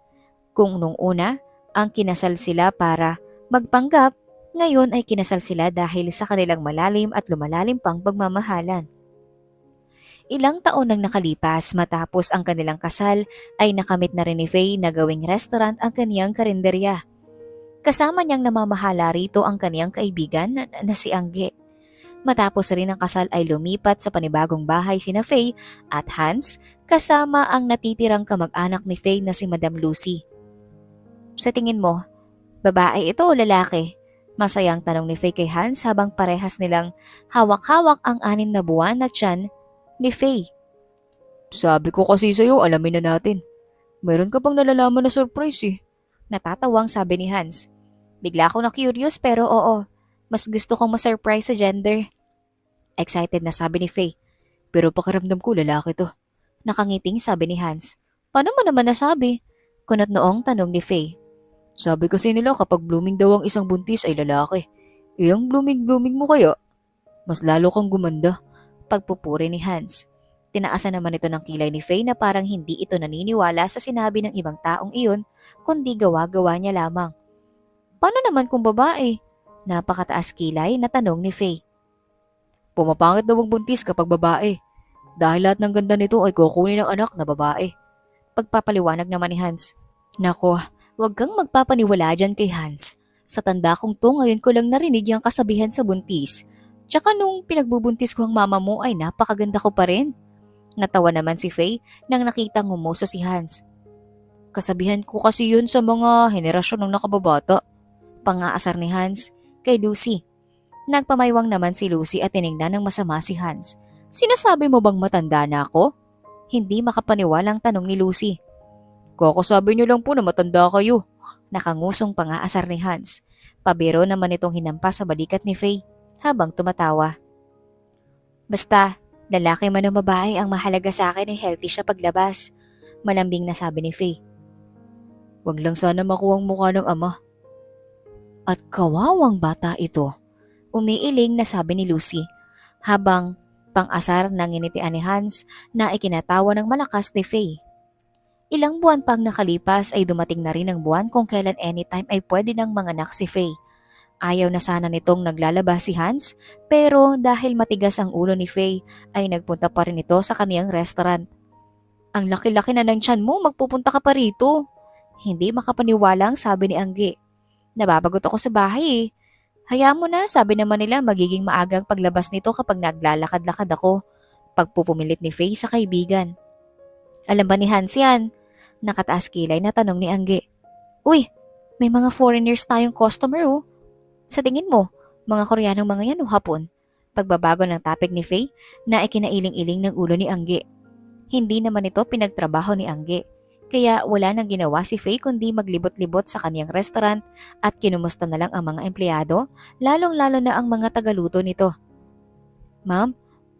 Kung nung una, ang kinasal sila para magpanggap, ngayon ay kinasal sila dahil sa kanilang malalim at lumalalim pang pagmamahalan. Ilang taon nang nakalipas matapos ang kanilang kasal ay nakamit na rin ni Faye na gawing restaurant ang kaniyang karinderya. Kasama niyang namamahala rito ang kaniyang kaibigan na si Angge. Matapos rin ang kasal ay lumipat sa panibagong bahay sina Faye at Hans kasama ang natitirang kamag-anak ni Faye na si Madam Lucy. Sa tingin mo, babae ito o lalaki? Masayang tanong ni Faye kay Hans habang parehas nilang hawak-hawak ang 6 na buwan na tiyan ni Faye. Sabi ko kasi sa'yo, alamin na natin. Meron ka bang nalalaman na surprise eh? Natatawang sabi ni Hans. Bigla ako na curious pero oo, mas gusto kong ma-surprise sa gender. Excited na sabi ni Faye. Pero pakiramdam ko lalaki to. Nakangiting sabi ni Hans. Paano mo naman nasabi? Kunot noong tanong ni Faye. Sabi kasi nila kapag blooming daw ang isang buntis ay lalaki. Eh ang blooming mo kaya? Mas lalo kang gumanda. Pagpupuri ni Hans. Tinaasan naman ito ng kilay ni Faye na parang hindi ito naniniwala sa sinabi ng ibang taong iyon kundi gawa-gawa niya lamang. Paano naman kung babae? Napakataas kilay na tanong ni Faye. Pumapangit daw ang buntis kapag babae. Dahil lahat ng ganda nito ay kukunin ng anak na babae. Pagpapaliwanag naman ni Hans. Nako, huwag kang magpapaniwala dyan kay Hans. Sa tanda kong to ngayon ko lang narinig yung kasabihan sa buntis. Tsaka nung pinagbubuntis ko ang mama mo ay napakaganda ko pa rin. Natawa naman si Faye nang nakitang ngumuso si Hans. Kasabihan ko kasi yun sa mga henerasyon ng nakababata. Pangaasar ni Hans kay Lucy. Nagpamaywang naman si Lucy at tiningnan ng masama si Hans. Sinasabi mo bang matanda na ako? Hindi makapaniwalang tanong ni Lucy. Kakasabi niyo lang po na matanda kayo. Nakangusong pangaasar ni Hans. Pabiro naman itong hinampas sa balikat ni Faye habang tumatawa. Basta, lalaki man o babae ang mahalaga sa akin ay healthy siya paglabas. Malambing na sabi ni Faye. Wag lang sana makuha ang mukha ng ama. At kawawang bata ito. Umiiling na sabi ni Lucy habang pang-asar ng initian ni Hans na ikinatawa ng malakas ni Faye. Ilang buwan pang nakalipas ay dumating na rin ang buwan kung kailan anytime ay pwede nang manganak si Faye. Ayaw na sana nitong naglalabas si Hans pero dahil matigas ang ulo ni Faye ay nagpunta pa rin ito sa kaniyang restaurant. Ang laki-laki na ng tiyan mo, magpupunta ka pa rito. Hindi makapaniwalang sabi ni Angge. Nababagot ako sa bahay eh. Hayaan mo na, sabi naman nila magiging maagang paglabas nito kapag naglalakad-lakad ako. Pagpupumilit ni Faye sa kaibigan. Alam ba ni Hans yan? Nakataas kilay na tanong ni Angge. Uy, may mga foreigners tayong customer oh. Sa tingin mo, mga Koreanong mga yan o Hapon? Pagbabago ng topic ni Faye na ikinailing-iling ng ulo ni Angge. Hindi naman ito pinagtrabaho ni Angge. Kaya wala nang ginawa si Faye kundi maglibot-libot sa kaniyang restaurant at kinumusta na lang ang mga empleyado, lalong-lalo na ang mga tagaluto nito. Ma'am,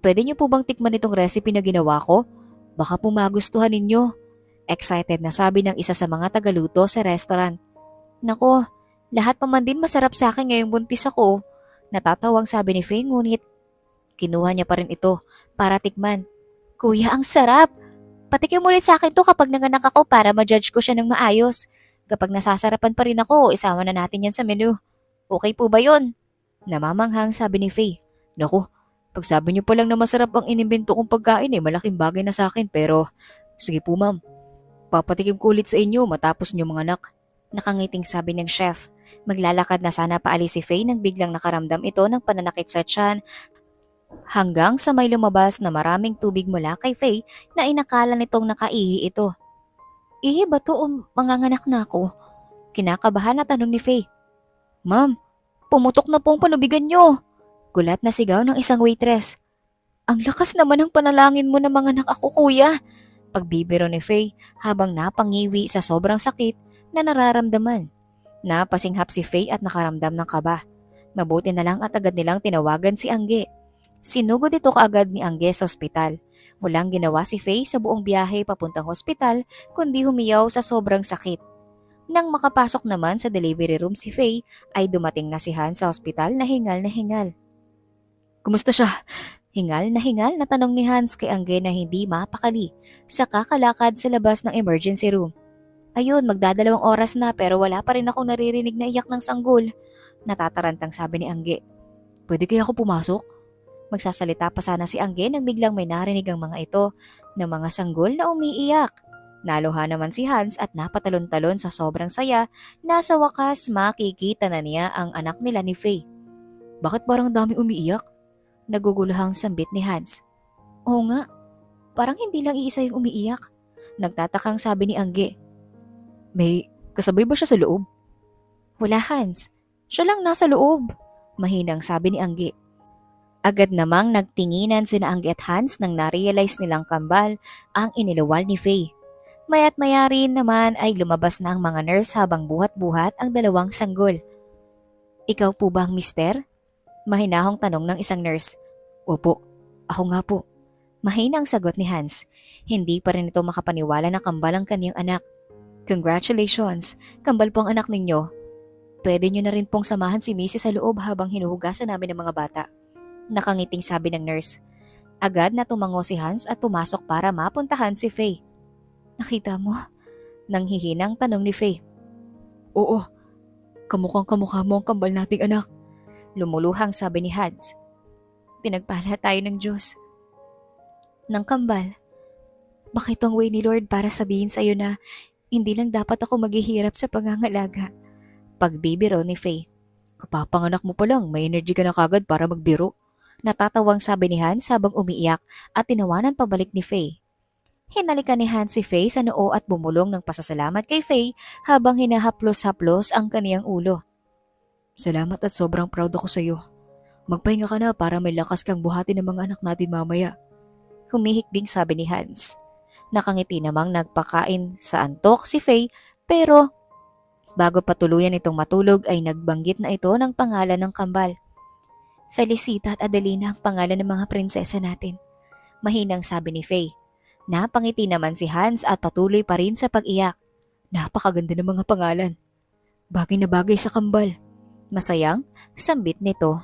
pwede niyo po bang tikman itong recipe na ginawa ko? Baka po magustuhan ninyo. Excited na sabi ng isa sa mga tagaluto sa restaurant. Nako, lahat pa man din masarap sa akin ngayong buntis ako. Natatawang sabi ni Faye ngunit kinuha niya pa rin ito para tikman. Kuya, ang sarap! Patikim ulit sa akin to kapag nanganak ako para ma-judge ko siya ng maayos. Kapag nasasarapan pa rin ako, isama na natin yan sa menu. Okay po ba yon? Namamanghang sabi ni Faye. Naku, pag sabi niyo pa lang na masarap ang inimbento kong pagkain malaking bagay na sa akin pero sige po ma'am. Papatikim ko ulit sa inyo matapos niyo mga anak. Nakangiting sabi ng chef. Maglalakad na sana paalis si Faye nang biglang nakaramdam ito ng pananakit sa tiyan hanggang sa may lumabas na maraming tubig mula kay Faye na inakala nitong nakaihi ito. Ihi ba to o manganganak na ako? Kinakabahan na tanong ni Faye. Ma'am, pumutok na po ang panubigan niyo. Gulat na sigaw ng isang waitress. Ang lakas naman ng panalangin mo na manganak ako kuya. Pagbibiro ni Faye habang napangiwi sa sobrang sakit na nararamdaman. Napasinghap si Faye at nakaramdam ng kaba. Mabuti na lang at agad nilang tinawagan si Angge. Sinugod ito kaagad ni Angge sa ospital. Walang ginawa si Faye sa buong biyahe papuntang ospital kundi humiyaw sa sobrang sakit. Nang makapasok naman sa delivery room si Faye ay dumating na si Hans sa ospital na hingal na hingal. Kumusta siya? Hingal na tanong ni Hans kay Angge na hindi mapakali sa kakalakad sa labas ng emergency room. Ayun, magdadalawang oras na pero wala pa rin akong naririnig na iyak ng sanggol. Natatarantang sabi ni Angge. Pwede kaya ako pumasok? Magsasalita pa sana si Angge nang biglang may narinig ang mga ito na mga sanggol na umiiyak. Naluha naman si Hans at napatalon-talon sa sobrang saya na sa wakas makikita na niya ang anak nila ni Faye. Bakit parang daming umiiyak? Naguguluhang sambit ni Hans. Oo nga, parang hindi lang iisa yung umiiyak. Nagtatakang sabi ni Angge. May kasabay ba siya sa loob? Wala Hans, siya lang nasa loob. Mahinang sabi ni Angge. Agad namang nagtinginan sina Angge at Hans nang narealize nilang kambal ang iniluwal ni Faye. Maya't maya rin naman ay lumabas na ang mga nurse habang buhat-buhat ang dalawang sanggol. Ikaw po ba ang mister? Mahinahong tanong ng isang nurse. Opo, ako nga po. Mahinang sagot ni Hans. Hindi pa rin ito makapaniwala na kambal ang kaniyang anak. Congratulations, kambal po ang anak ninyo. Pwede nyo na rin pong samahan si Mrs. sa loob habang hinuhugasan namin ng mga bata. Nakangiting sabi ng nurse. Agad na tumango si Hans at pumasok para mapuntahan si Faye. Nakita mo? Nang hihinang tanong ni Faye. Oo, kamukhang kamukha mo ang kambal nating anak. Lumuluhang sabi ni Hans. Pinagpala tayo ng Diyos. Ng kambal. Bakit ang way ni Lord para sabihin sa iyo na hindi lang dapat ako maghihirap sa pangangalaga? Pagbibiro ni Faye. Kapapanganak mo pa lang, may energy ka na kagad para magbiro. Natatawang sabi ni Hans habang umiiyak at tinawanan pabalik ni Faye. Hinalikan ni Hans si Faye sa noo at bumulong ng pasasalamat kay Faye habang hinahaplos-haplos ang kaniyang ulo. Salamat at sobrang proud ako sa iyo. Magpahinga ka na para may lakas kang buhatin ng mga anak natin mamaya. Humihikbing sabi ni Hans. Nakangiti namang nagpakain sa antok si Faye pero bago patuluyan itong matulog ay nagbanggit na ito ng pangalan ng kambal. Felicita at Adelina ang pangalan ng mga prinsesa natin. Mahinang sabi ni Faye. Napangiti naman si Hans at patuloy pa rin sa pag-iyak. Napakaganda ng mga pangalan. Bagay na bagay sa kambal. Masayang sambit nito.